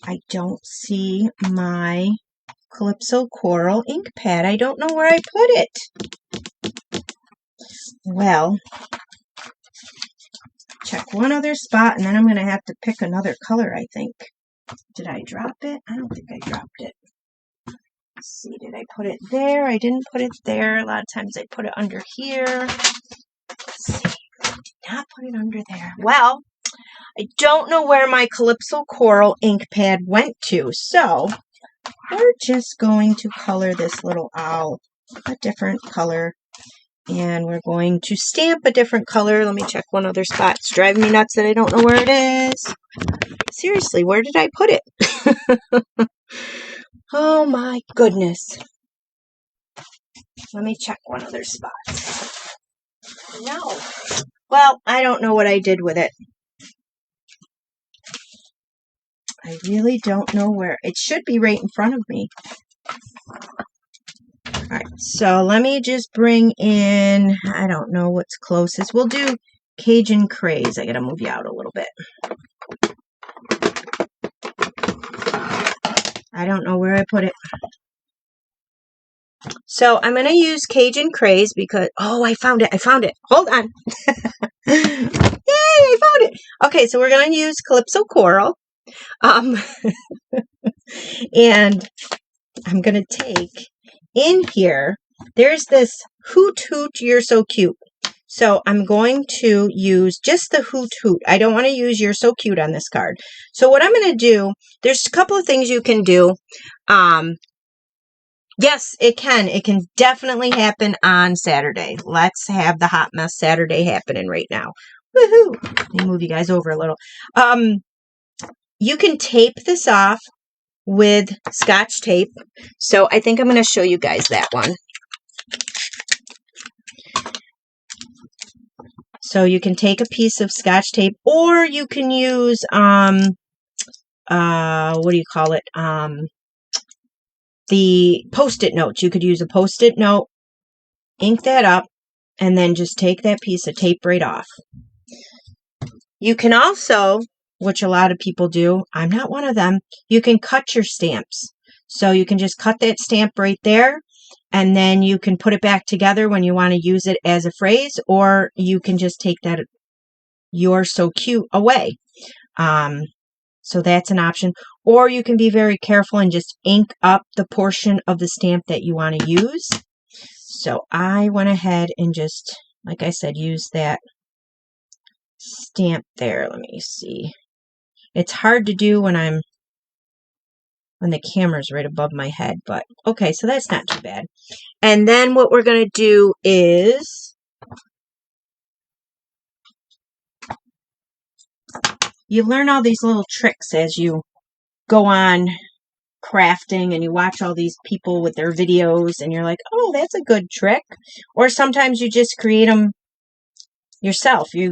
I don't see my Calypso Coral ink pad. I don't know where I put it. Well, check one other spot, and then I'm going to have to pick another color, I think. Did I drop it? I don't think I dropped it. Let's see, did I put it there? I didn't put it there. A lot of times I put it under here. Let's see, I did not put it under there. Well, I don't know where my Calypso Coral ink pad went to, so we're just going to color this little owl a different color, and we're going to stamp a different color. Let me check one other spot. It's driving me nuts that I don't know where it is. Seriously, where did I put it? Oh my goodness. Let me check one other spot. No. Well, I don't know what I did with it. I really don't know where. It should be right in front of me. All right, so let me just bring in, I don't know what's closest. We'll do Cajun Craze. I got to move you out a little bit. I don't know where I put it. So I'm going to use Cajun Craze because, oh, I found it. I found it. Hold on. Yay, I found it. Okay, so we're going to use Calypso Coral. And I'm going to take in here, there's this Hoot Hoot, You're So Cute. So I'm going to use just the Hoot Hoot. I don't want to use You're So Cute on this card. So what I'm going to do, there's a couple of things you can do. Yes, it can. It can definitely happen on Saturday. Let's have the Hot Mess Saturday happening right now. Woohoo! Let me move you guys over a little. You can tape this off with Scotch tape. So I think I'm going to show you guys that one. So you can take a piece of Scotch tape, or you can use, what do you call it? The Post-it notes. You could use a Post-it note, ink that up, and then just take that piece of tape right off. You can also, which a lot of people do, I'm not one of them, you can cut your stamps. So you can just cut that stamp right there, and then you can put it back together when you want to use it as a phrase, or you can just take that "You're So Cute" away. So that's an option. Or you can be very careful and just ink up the portion of the stamp that you want to use. So I went ahead and just, like I said, use that stamp there. Let me see. It's hard to do when the camera's right above my head, but okay, so that's not too bad. And then what we're going to do is you learn all these little tricks as you go on crafting, and you watch all these people with their videos, and you're like, oh, that's a good trick. Or sometimes you just create them yourself. A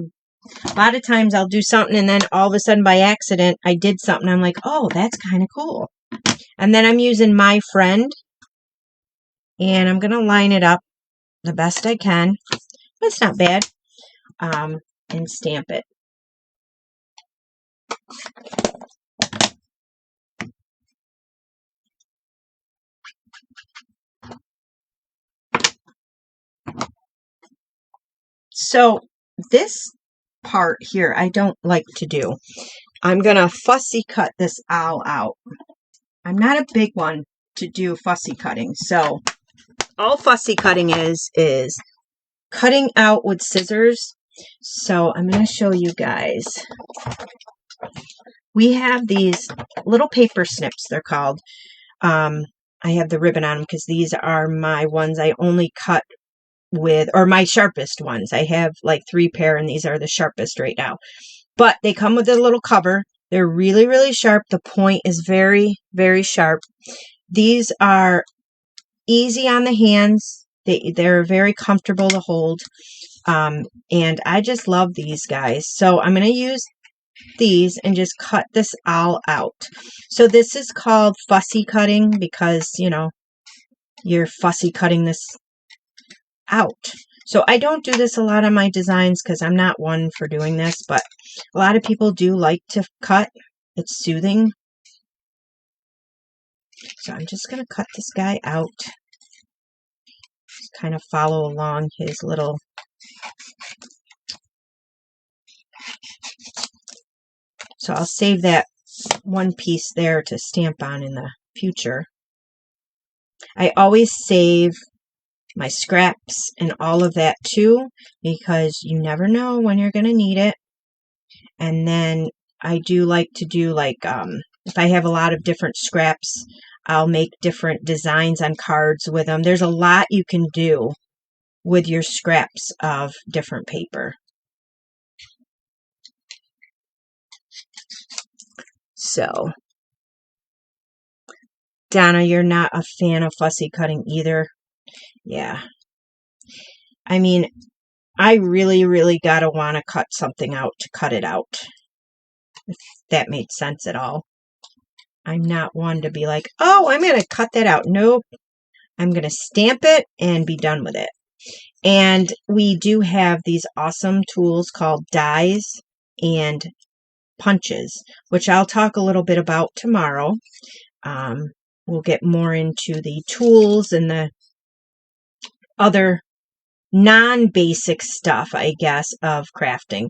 lot of times I'll do something, and then all of a sudden by accident I did something. I'm like, oh, that's kind of cool. And then I'm using My Friend, and I'm going to line it up the best I can. That's not bad. And stamp it. So this part here I don't like to do. I'm going to fussy cut this owl out. I'm not a big one to do fussy cutting. So all fussy cutting is cutting out with scissors. So I'm going to show you guys. We have these little paper snips, they're called. I have the ribbon on them because these are my ones I only cut with, or my sharpest ones. I have like 3 pair, and these are the sharpest right now. But they come with a little cover. They're really, really sharp. The point is very, very sharp. These are easy on the hands. They're very comfortable to hold. And I just love these guys. So I'm going to use these and just cut this owl out. So this is called fussy cutting because, you know, you're fussy cutting this out. So I don't do this a lot on my designs because I'm not one for doing this, but a lot of people do like to cut. It's soothing. So I'm just going to cut this guy out. Just kind of follow along his little... So I'll save that one piece there to stamp on in the future. I always save my scraps and all of that too, because you never know when you're going to need it. And then I do like to do like, if I have a lot of different scraps, I'll make different designs on cards with them. There's a lot you can do with your scraps of different paper. So, Donna, you're not a fan of fussy cutting either. Yeah. I mean, I really gotta want to cut something out to cut it out. If that made sense at all. I'm not one to be like, oh, I'm going to cut that out. Nope. I'm going to stamp it and be done with it. And we do have these awesome tools called dies and punches, which I'll talk a little bit about tomorrow. We'll get more into the tools and the other non-basic stuff, I guess, of crafting.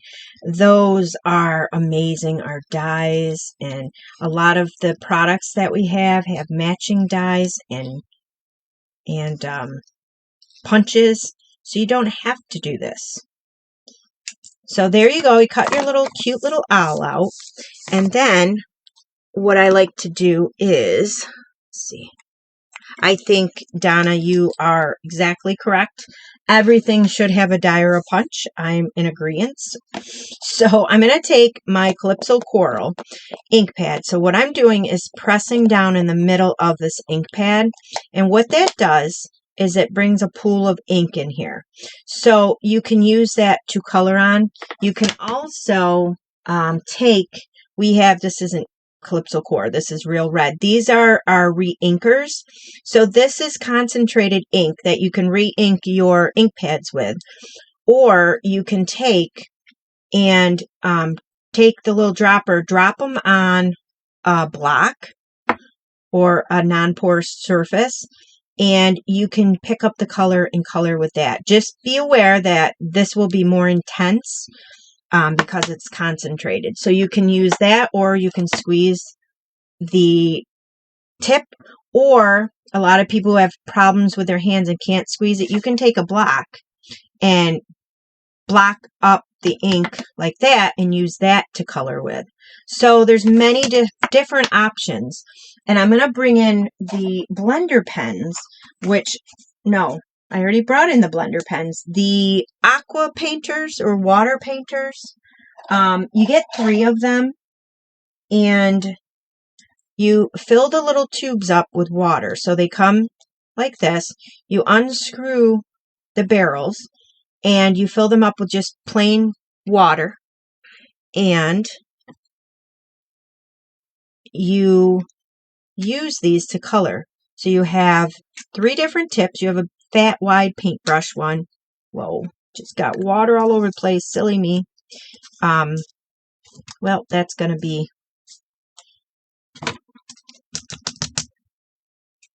Those are amazing. Our dies, and a lot of the products that we have matching dies and punches, so you don't have to do this. So there you go. You cut your little cute little owl out, and then what I like to do is, let's see. I think, Donna, you are exactly correct. Everything should have a die or a punch. I'm in agreement. So I'm going to take my Calypso Coral ink pad. So what I'm doing is pressing down in the middle of this ink pad. And what that does is it brings a pool of ink in here. So you can use that to color on. You can also this isn't Calypso Core. This is Real Red. These are our re-inkers. So this is concentrated ink that you can re-ink your ink pads with. Or you can take and take the little dropper, drop them on a block or a non-porous surface, and you can pick up the color and color with that. Just be aware that this will be more intense because it's concentrated. So you can use that, or you can squeeze the tip, or a lot of people who have problems with their hands and can't squeeze it, you can take a block and block up the ink like that and use that to color with. So there's many different options. And I'm going to bring in the blender pens, I already brought in the blender pens. The aqua painters or water painters, you get 3 of them, and you fill the little tubes up with water. So they come like this. You unscrew the barrels, and you fill them up with just plain water, and you use these to color. So you have 3 different tips. You have a fat, wide paintbrush one. Whoa, just got water all over the place. Silly me. Well, that's going to be...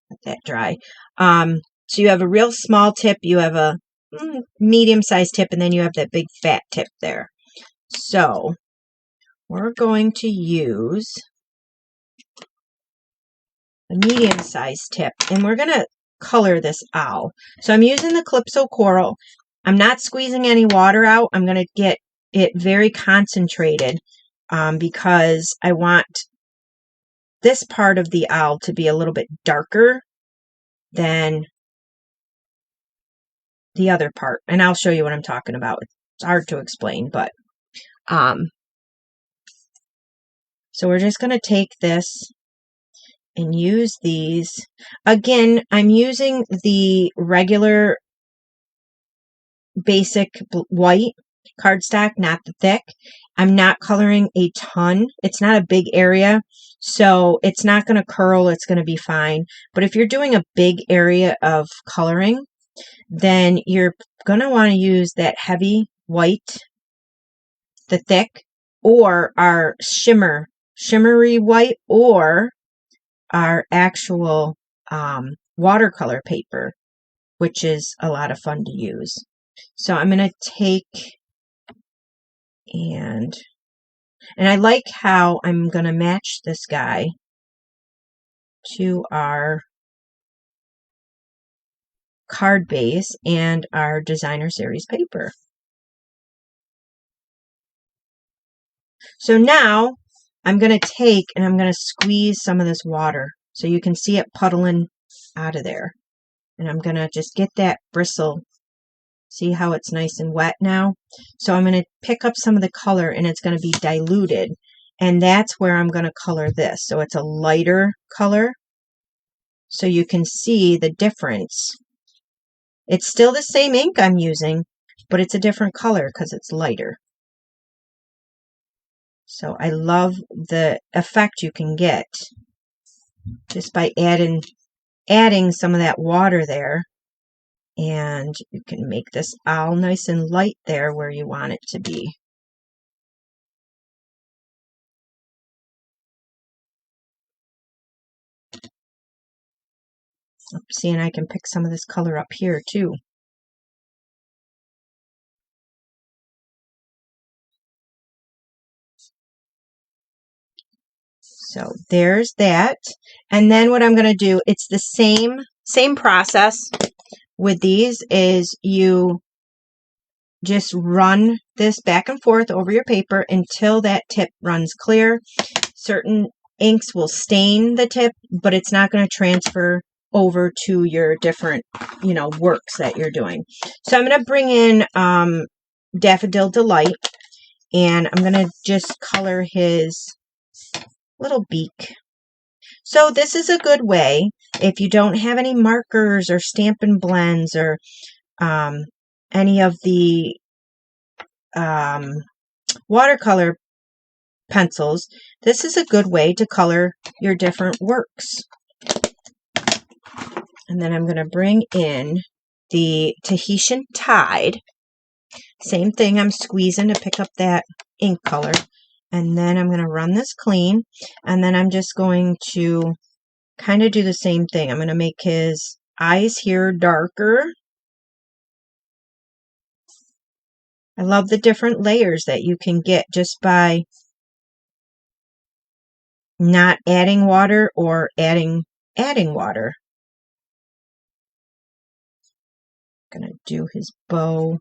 let that dry. So you have a real small tip. You have a medium-sized tip, and then you have that big fat tip there. So we're going to use a medium-sized tip, and we're going to color this owl. So I'm using the Calypso Coral. I'm not squeezing any water out. I'm going to get it very concentrated because I want this part of the owl to be a little bit darker than the other part. And I'll show you what I'm talking about. It's hard to explain, but so we're just going to take this and use these. Again, I'm using the regular basic white cardstock, not the thick. I'm not coloring a ton. It's not a big area, so it's not going to curl. It's going to be fine. But if you're doing a big area of coloring, then you're going to want to use that heavy white, the thick, or our shimmery white, or our actual watercolor paper, which is a lot of fun to use. So I'm going to take and I like how I'm going to match this guy to our card base and our designer series paper. So now I'm going to take and I'm going to squeeze some of this water so you can see it puddling out of there. And I'm going to just get that bristle. See how it's nice and wet now? So I'm going to pick up some of the color and it's going to be diluted. And that's where I'm going to color this. So it's a lighter color. So you can see the difference. It's still the same ink I'm using, but it's a different color because it's lighter. So I love the effect you can get just by adding some of that water there. And you can make this all nice and light there where you want it to be. See, and I can pick some of this color up here too. So there's that. And then what I'm going to do, it's the same process with these, is you just run this back and forth over your paper until that tip runs clear. Certain inks will stain the tip, but it's not going to transfer over to your different, works that you're doing. So I'm going to bring in Daffodil Delight, and I'm going to just color his little beak. So this is a good way, if you don't have any markers or Stampin' Blends or any of the watercolor pencils, this is a good way to color your different works. And then I'm going to bring in the Tahitian Tide. Same thing, I'm squeezing to pick up that ink color. And then I'm going to run this clean. And then I'm just going to kind of do the same thing. I'm going to make his eyes here darker. I love the different layers that you can get just by not adding water or adding water. I'm going to do his bow.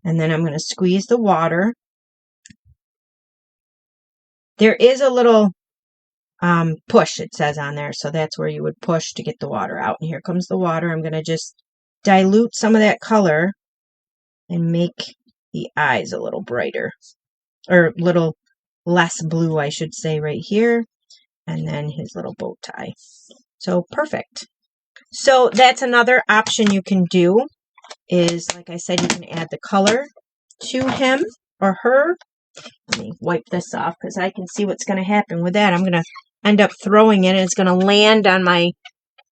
And then I'm going to squeeze the water. There is a little push, it says on there, so that's where you would push to get the water out. And here comes the water. I'm going to just dilute some of that color and make the eyes a little brighter, or a little less blue, I should say, right here. And then his little bow tie. So perfect. So that's another option you can do, is, like I said, you can add the color to him or her. Let me wipe this off because I can see what's going to happen with that. I'm going to end up throwing it, and it's going to land on my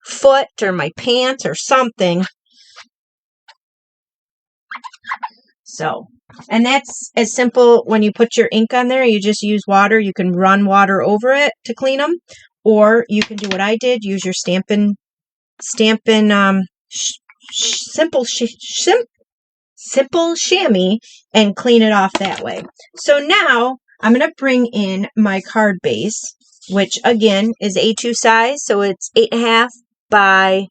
foot or my pants or something. So, and that's as simple. When you put your ink on there, you just use water. You can run water over it to clean them, or you can do what I did, use your Stampin' simple chamois and clean it off that way. So now I'm going to bring in my card base, which again is A2 size. So it's 8.5 by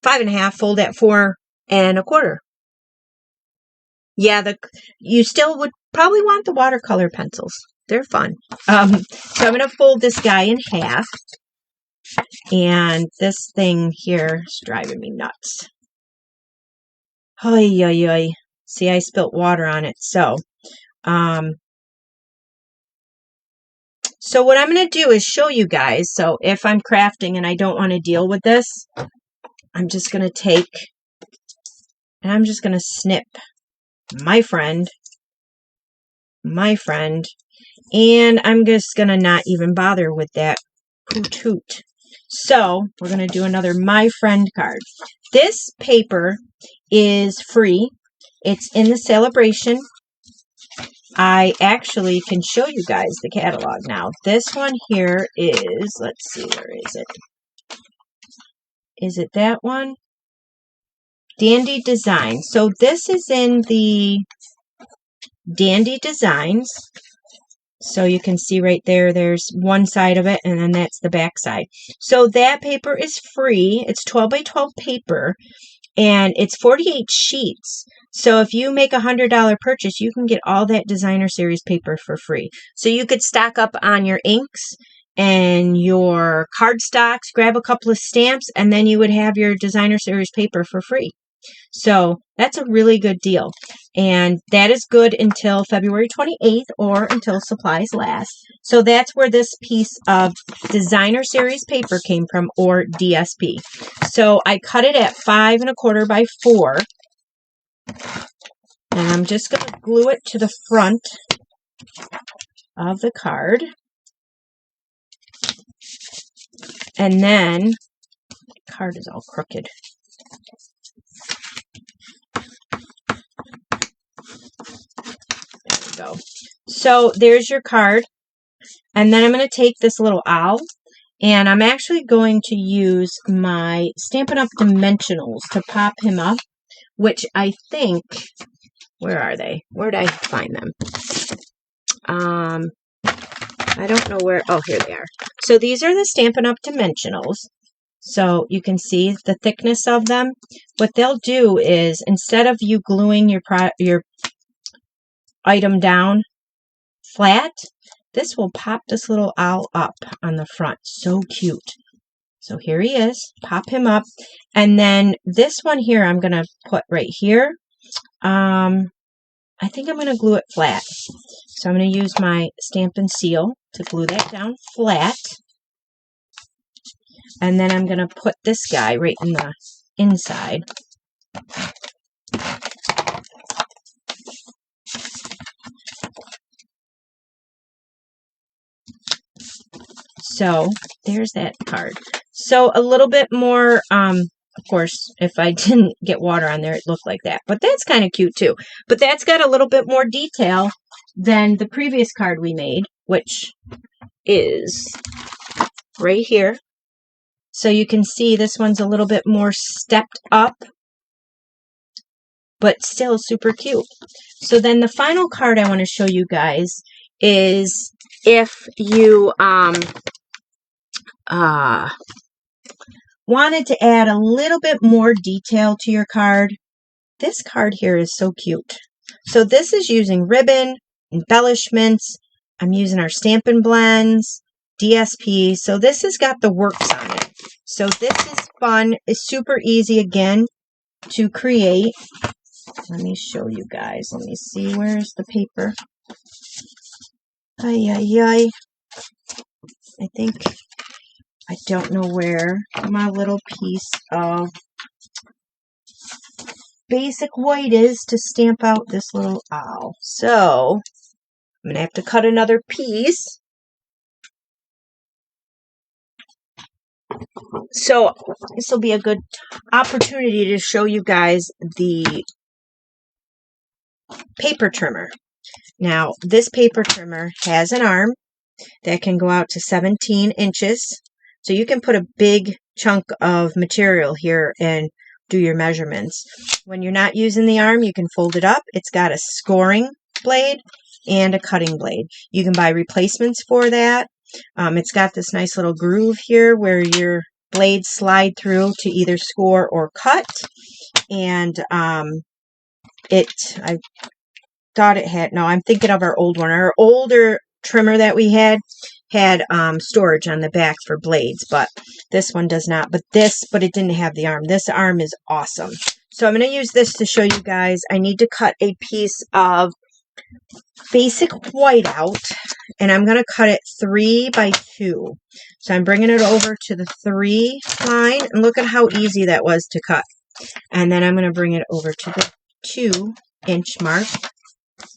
5.5, fold at 4 1/4. Yeah, you still would probably want the watercolor pencils. They're fun. So I'm going to fold this guy in half. And this thing here is driving me nuts. Oy, oy, oy. See, I spilt water on it. So what I'm going to do is show you guys. So if I'm crafting and I don't want to deal with this, I'm just going to take and I'm just going to snip my friend my friend. And I'm just going to not even bother with that hoot hoot. So we're going to do another my friend card. This paper is free. It's in the celebration. I actually can show you guys the catalog now. This one here is, let's see, where is it? Is it that one? Dandy Design. So this is in the Dandy Designs. So you can see right there, there's one side of it, and then that's the back side. So that paper is free. It's 12 by 12 paper, and it's 48 sheets. So if you make a $100 purchase, you can get all that designer series paper for free. So you could stock up on your inks and your cardstocks, grab a couple of stamps, and then you would have your designer series paper for free. So that's a really good deal. And that is good until February 28th or until supplies last. So that's where this piece of designer series paper came from, or DSP. So I cut it at 5 1/4 by 4. And I'm just going to glue it to the front of the card. And then, the card is all crooked. There we go. So there's your card. And then I'm going to take this little owl, and I'm actually going to use my Stampin' Up! Dimensionals to pop him up, which I think, where are they? Where did I find them? I don't know where. Oh, here they are. So these are the Stampin' Up! Dimensionals. So you can see the thickness of them. What they'll do is, instead of you gluing your item down flat, this will pop this little owl up on the front. So cute. So here he is. Pop him up. And then this one here I'm going to put right here. I think I'm going to glue it flat. So I'm going to use my Stampin' Seal to glue that down flat. And then I'm going to put this guy right in the inside. So there's that card. So a little bit more, of course, if I didn't get water on there, it looked like that. But that's kind of cute too. But that's got a little bit more detail than the previous card we made, which is right here. So you can see this one's a little bit more stepped up, but still super cute. So then the final card I want to show you guys is if you wanted to add a little bit more detail to your card. This card here is so cute. So this is using ribbon, embellishments. I'm using our Stampin' Blends, DSP. So this has got the works on it. So this is fun. It's super easy again to create. Let me show you guys. Let me see. Where's the paper? Ay, ay, ay. I think, I don't know where my little piece of basic white is to stamp out this little owl. So I'm going to have to cut another piece. So this will be a good opportunity to show you guys the paper trimmer. Now, this paper trimmer has an arm that can go out to 17 inches. So you can put a big chunk of material here and do your measurements. When you're not using the arm, you can fold it up. It's got a scoring blade and a cutting blade. You can buy replacements for that. It's got this nice little groove here where your blades slide through to either score or cut. And I thought it had, no, I'm thinking of our old one. Our older trimmer that we had storage on the back for blades, but this one does not. But it didn't have the arm. This arm is awesome. So I'm going to use this to show you guys. I need to cut a piece of basic white out, and I'm going to cut it 3 by 2. So I'm bringing it over to the 3 line, and look at how easy that was to cut. And then I'm going to bring it over to the 2 inch mark.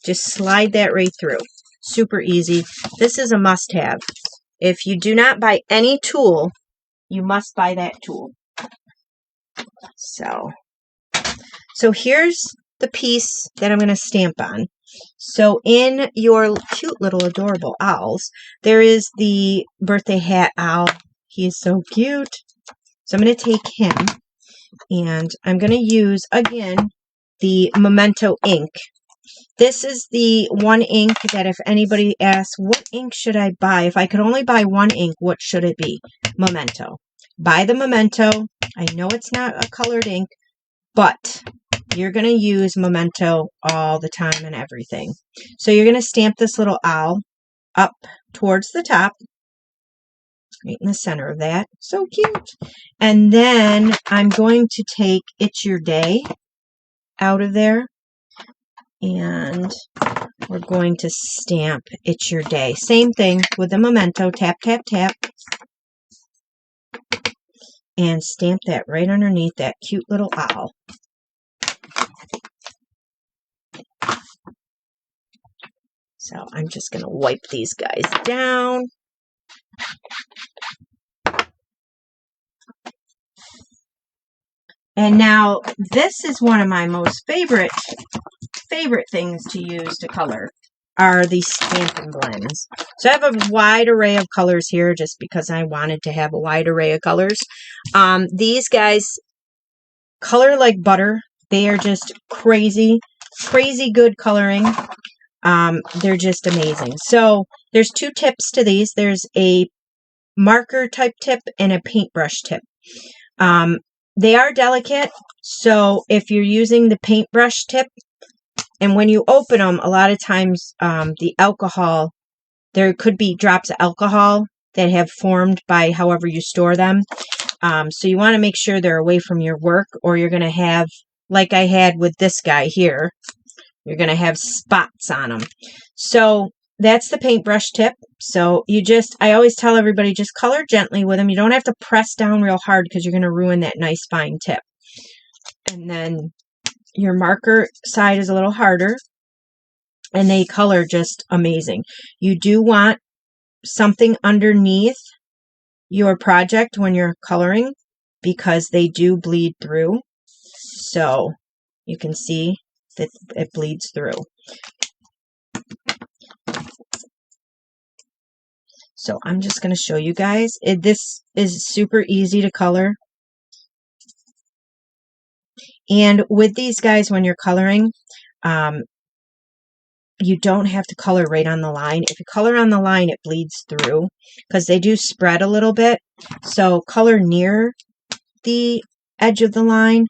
Just slide that right through. Super easy. This is a must-have. If you do not buy any tool, you must buy that tool. So here's the piece that I'm going to stamp on. So in your cute little adorable owls, there is the birthday hat owl. He is so cute. So I'm going to take him and I'm going to use, again, the Memento ink. This is the one ink that if anybody asks, what ink should I buy? If I could only buy one ink, what should it be? Memento. Buy the Memento. I know it's not a colored ink, but you're going to use Memento all the time and everything. So you're going to stamp this little owl up towards the top, right in the center of that. So cute. And then I'm going to take It's Your Day out of there. And we're going to stamp It's Your Day. Same thing with the Memento. Tap, tap, tap. And stamp that right underneath that cute little owl. So I'm just going to wipe these guys down. And now this is one of my most favorite things to use to color are these Stampin' Blends. So I have a wide array of colors here just because I wanted to have a wide array of colors. These guys color like butter. They are just crazy good coloring. They're just amazing. So there's two tips to these. There's a marker type tip and a paintbrush tip. They are delicate, so if you're using the paintbrush tip, and when you open them, a lot of times the alcohol, there could be drops of alcohol that have formed by however you store them. So you want to make sure they're away from your work, or you're going to have, like I had with this guy here, you're going to have spots on them. So that's the paintbrush tip. So I always tell everybody, just color gently with them. You don't have to press down real hard because you're going to ruin that nice fine tip. And then your marker side is a little harder, and they color just amazing. You do want something underneath your project when you're coloring because they do bleed through. So you can see that it bleeds through. So I'm just going to show you guys. This is super easy to color. And with these guys, when you're coloring, you don't have to color right on the line. If you color on the line, it bleeds through because they do spread a little bit. So color near the edge of the line,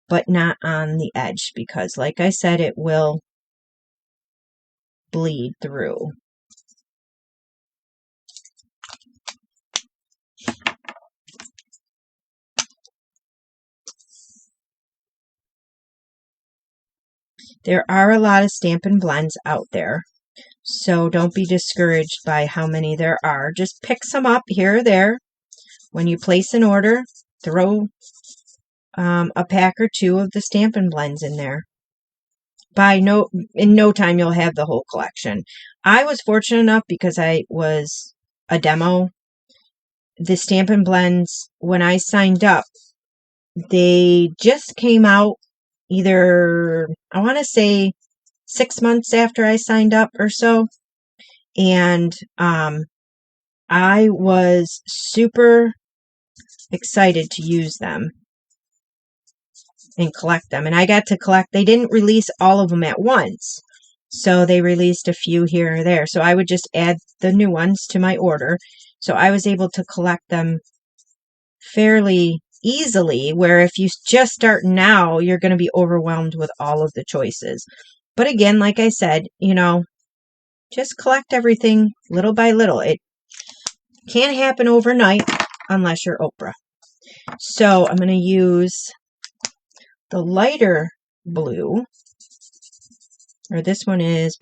but not on the edge because, like I said, it will bleed through. There are a lot of Stampin' Blends out there, so don't be discouraged by how many there are. Just pick some up here or there. When you place an order, throw a pack or two of the Stampin' Blends in there. In no time, you'll have the whole collection. I was fortunate enough because I was a demo. The Stampin' Blends, when I signed up, they just came out either, I want to say 6 months after I signed up or so. And I was super excited to use them and collect them. And I got to collect, they didn't release all of them at once. So they released a few here or there. So I would just add the new ones to my order. So I was able to collect them fairly easily, where if you just start now, you're going to be overwhelmed with all of the choices. But again, like I said, just collect everything little by little. It can't happen overnight unless you're Oprah. So I'm going to use the lighter blue, or this one is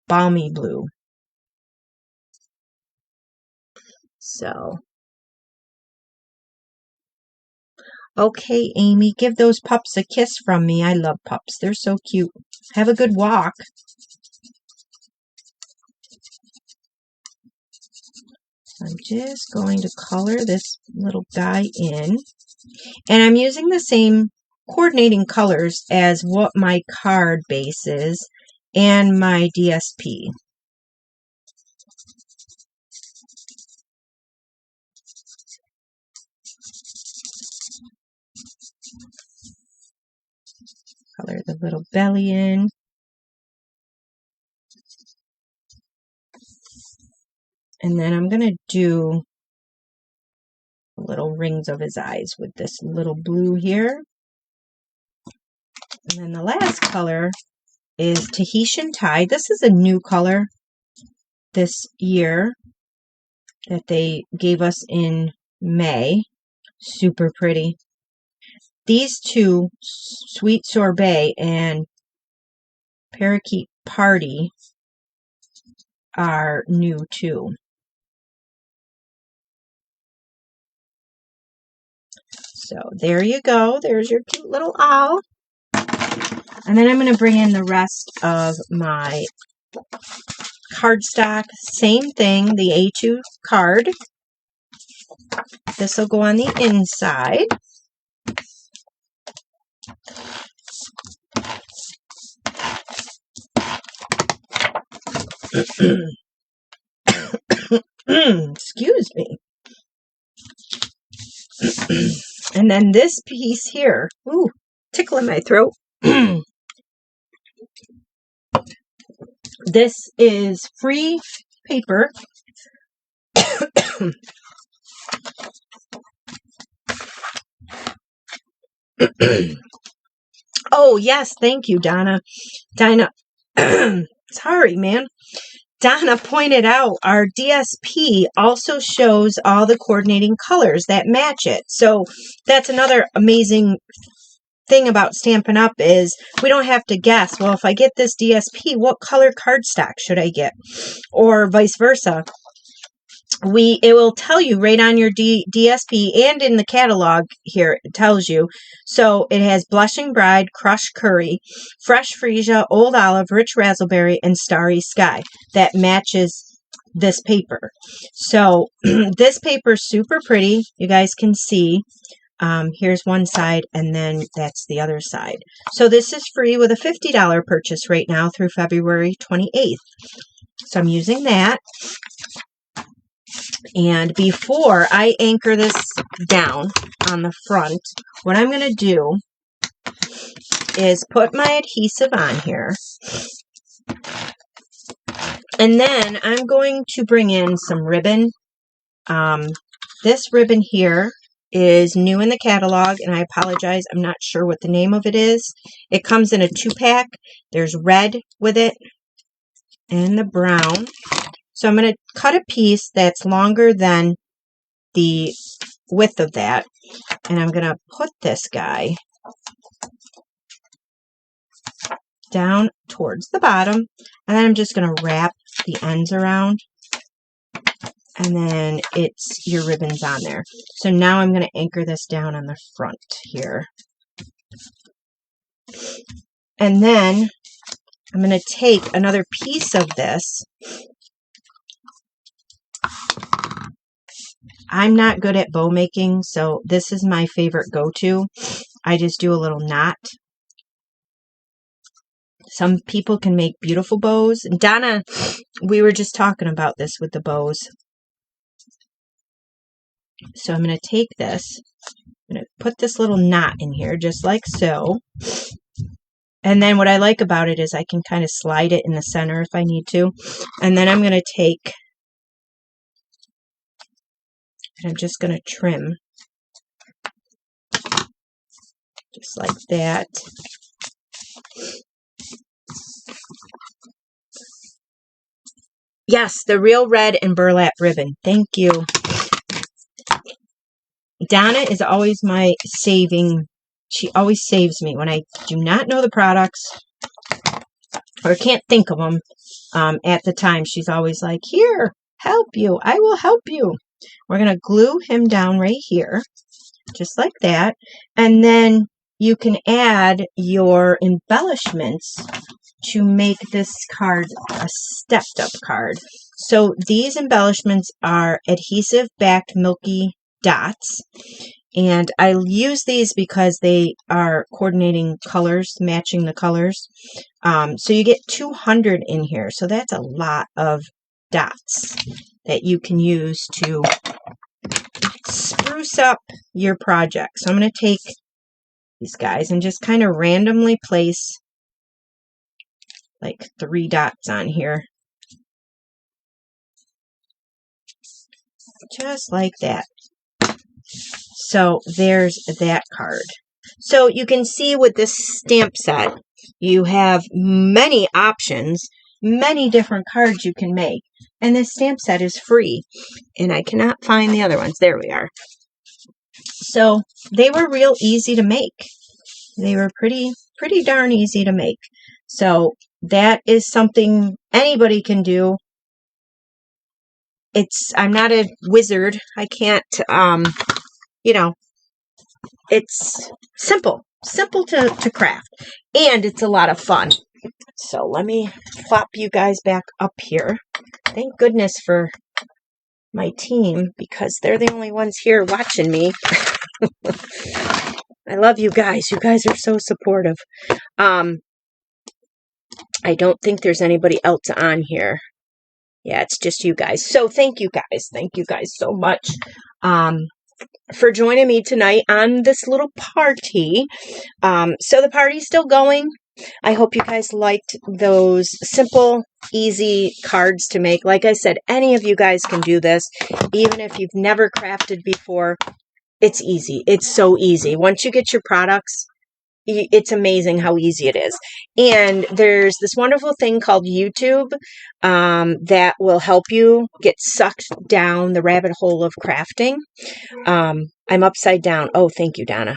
balmy blue. So Okay, Amy, give those pups a kiss from me. I love pups. They're so cute. Have a good walk. I'm just going to color this little guy in. And I'm using the same coordinating colors as what my card base is and my DSP. Color the little belly in. And then I'm going to do little rings of his eyes with this little blue here. And then the last color is Tahitian Tide. This is a new color this year that they gave us in May. Super pretty. These two, Sweet Sorbet and Parakeet Party, are new too. So there you go. There's your cute little owl. And then I'm going to bring in the rest of my cardstock. Same thing, the A2 card. This will go on the inside. Excuse me. And then this piece here, ooh, tickling my throat. This is free paper. Oh, yes, thank you, Donna. Sorry, man. Donna pointed out our DSP also shows all the coordinating colors that match it. So that's another amazing thing about Stampin' Up! Is we don't have to guess, well, if I get this DSP, what color cardstock should I get? Or vice versa. It will tell you right on your DSP and in the catalog here, it tells you. So it has Blushing Bride, Crushed Curry, Fresh Freesia, Old Olive, Rich Razzleberry, and Starry Sky. That matches this paper. So this paper is super pretty. You guys can see. Here's one side, and then that's the other side. So this is free with a $50 purchase right now through February 28th. So I'm using that. And before I anchor this down on the front, what I'm going to do is put my adhesive on here. And then I'm going to bring in some ribbon. This ribbon here is new in the catalog, and I apologize, I'm not sure what the name of it is. It comes in a 2-pack. There's red with it and the brown. So I'm going to cut a piece that's longer than the width of that, and I'm going to put this guy down towards the bottom, and then I'm just going to wrap the ends around, and then it's your ribbons on there. So now I'm going to anchor this down on the front here. And then I'm going to take another piece of this. I'm not good at bow making, so this is my favorite go-to. I just do a little knot. Some people can make beautiful bows. And Donna, we were just talking about this with the bows. So I'm going to take this. I'm going to put this little knot in here, just like so. And then what I like about it is I can kind of slide it in the center if I need to. And then I'm going to take, and I'm just going to trim. Just like that. Yes, the real red and burlap ribbon. Thank you. Donna is always my saving. She always saves me when I do not know the products or can't think of them at the time. She's always like, here, help you. I will help you. We're going to glue him down right here. just like that. And then you can add your embellishments to make this card a stepped up card. So these embellishments are adhesive backed milky dots. And I use these because they are coordinating colors, matching the colors. So you get 200 in here. So that's a lot of dots that you can use to spruce up your project. So I'm going to take these guys and just kind of randomly place like 3 dots on here. Just like that. So there's that card. So you can see with this stamp set, you have many options, many different cards you can make. And this stamp set is free. And I cannot find the other ones. There we are. So they were real easy to make. They were pretty darn easy to make. So that is something anybody can do. I'm not a wizard. I can't, it's simple to craft, and it's a lot of fun. So let me plop you guys back up here. Thank goodness for my team, because they're the only ones here watching me. I love you guys. You guys are so supportive. I don't think there's anybody else on here. Yeah, it's just you guys. So thank you guys. Thank you guys so much for joining me tonight on this little party. So the party's still going. I hope you guys liked those simple, easy cards to make. Like I said, any of you guys can do this. Even if you've never crafted before, it's easy. It's so easy. Once you get your products, it's amazing how easy it is. And there's this wonderful thing called YouTube that will help you get sucked down the rabbit hole of crafting. I'm upside down. Oh, thank you, Donna.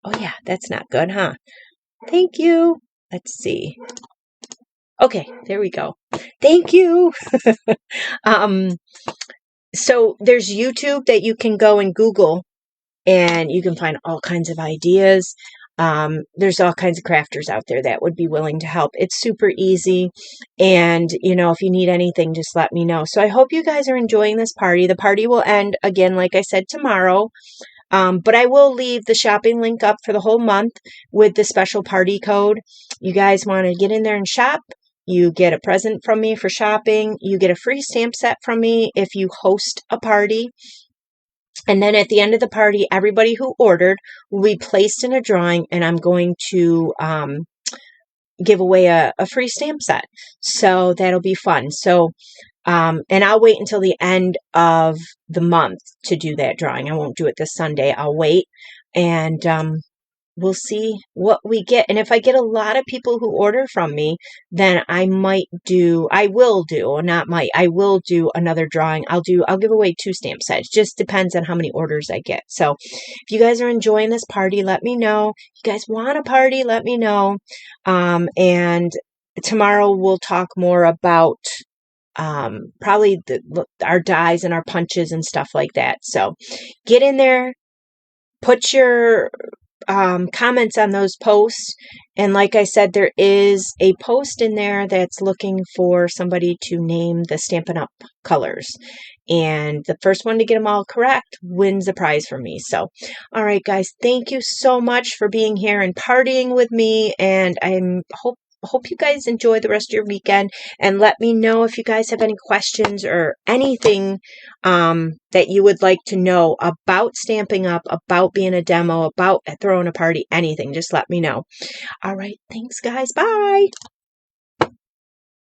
Oh, yeah, that's not good, huh? Thank you. Let's see. Okay, there we go. Thank you. So there's YouTube that you can go and Google, and you can find all kinds of ideas. There's all kinds of crafters out there that would be willing to help. It's super easy. And, if you need anything, just let me know. So I hope you guys are enjoying this party. The party will end again, like I said, tomorrow. But I will leave the shopping link up for the whole month with the special party code. You guys want to get in there and shop. You get a present from me for shopping. You get a free stamp set from me if you host a party. And then at the end of the party, everybody who ordered will be placed in a drawing, and I'm going to give away a free stamp set. So that'll be fun. So, and I'll wait until the end of the month to do that drawing. I won't do it this Sunday. I'll wait, and we'll see what we get. And if I get a lot of people who order from me, then I will do another drawing. I'll give away 2 stamp sets. Just depends on how many orders I get. So if you guys are enjoying this party, let me know. If you guys want a party, let me know. And tomorrow we'll talk more about probably our dies and our punches and stuff like that. So get in there, put your comments on those posts. And like I said, there is a post in there that's looking for somebody to name the Stampin' Up colors. And the first one to get them all correct wins a prize from me. So, all right, guys, thank you so much for being here and partying with me. And I hope you guys enjoy the rest of your weekend, and let me know if you guys have any questions or anything that you would like to know about Stampin' Up, about being a demo, about throwing a party, anything. Just let me know. All right. Thanks, guys. Bye.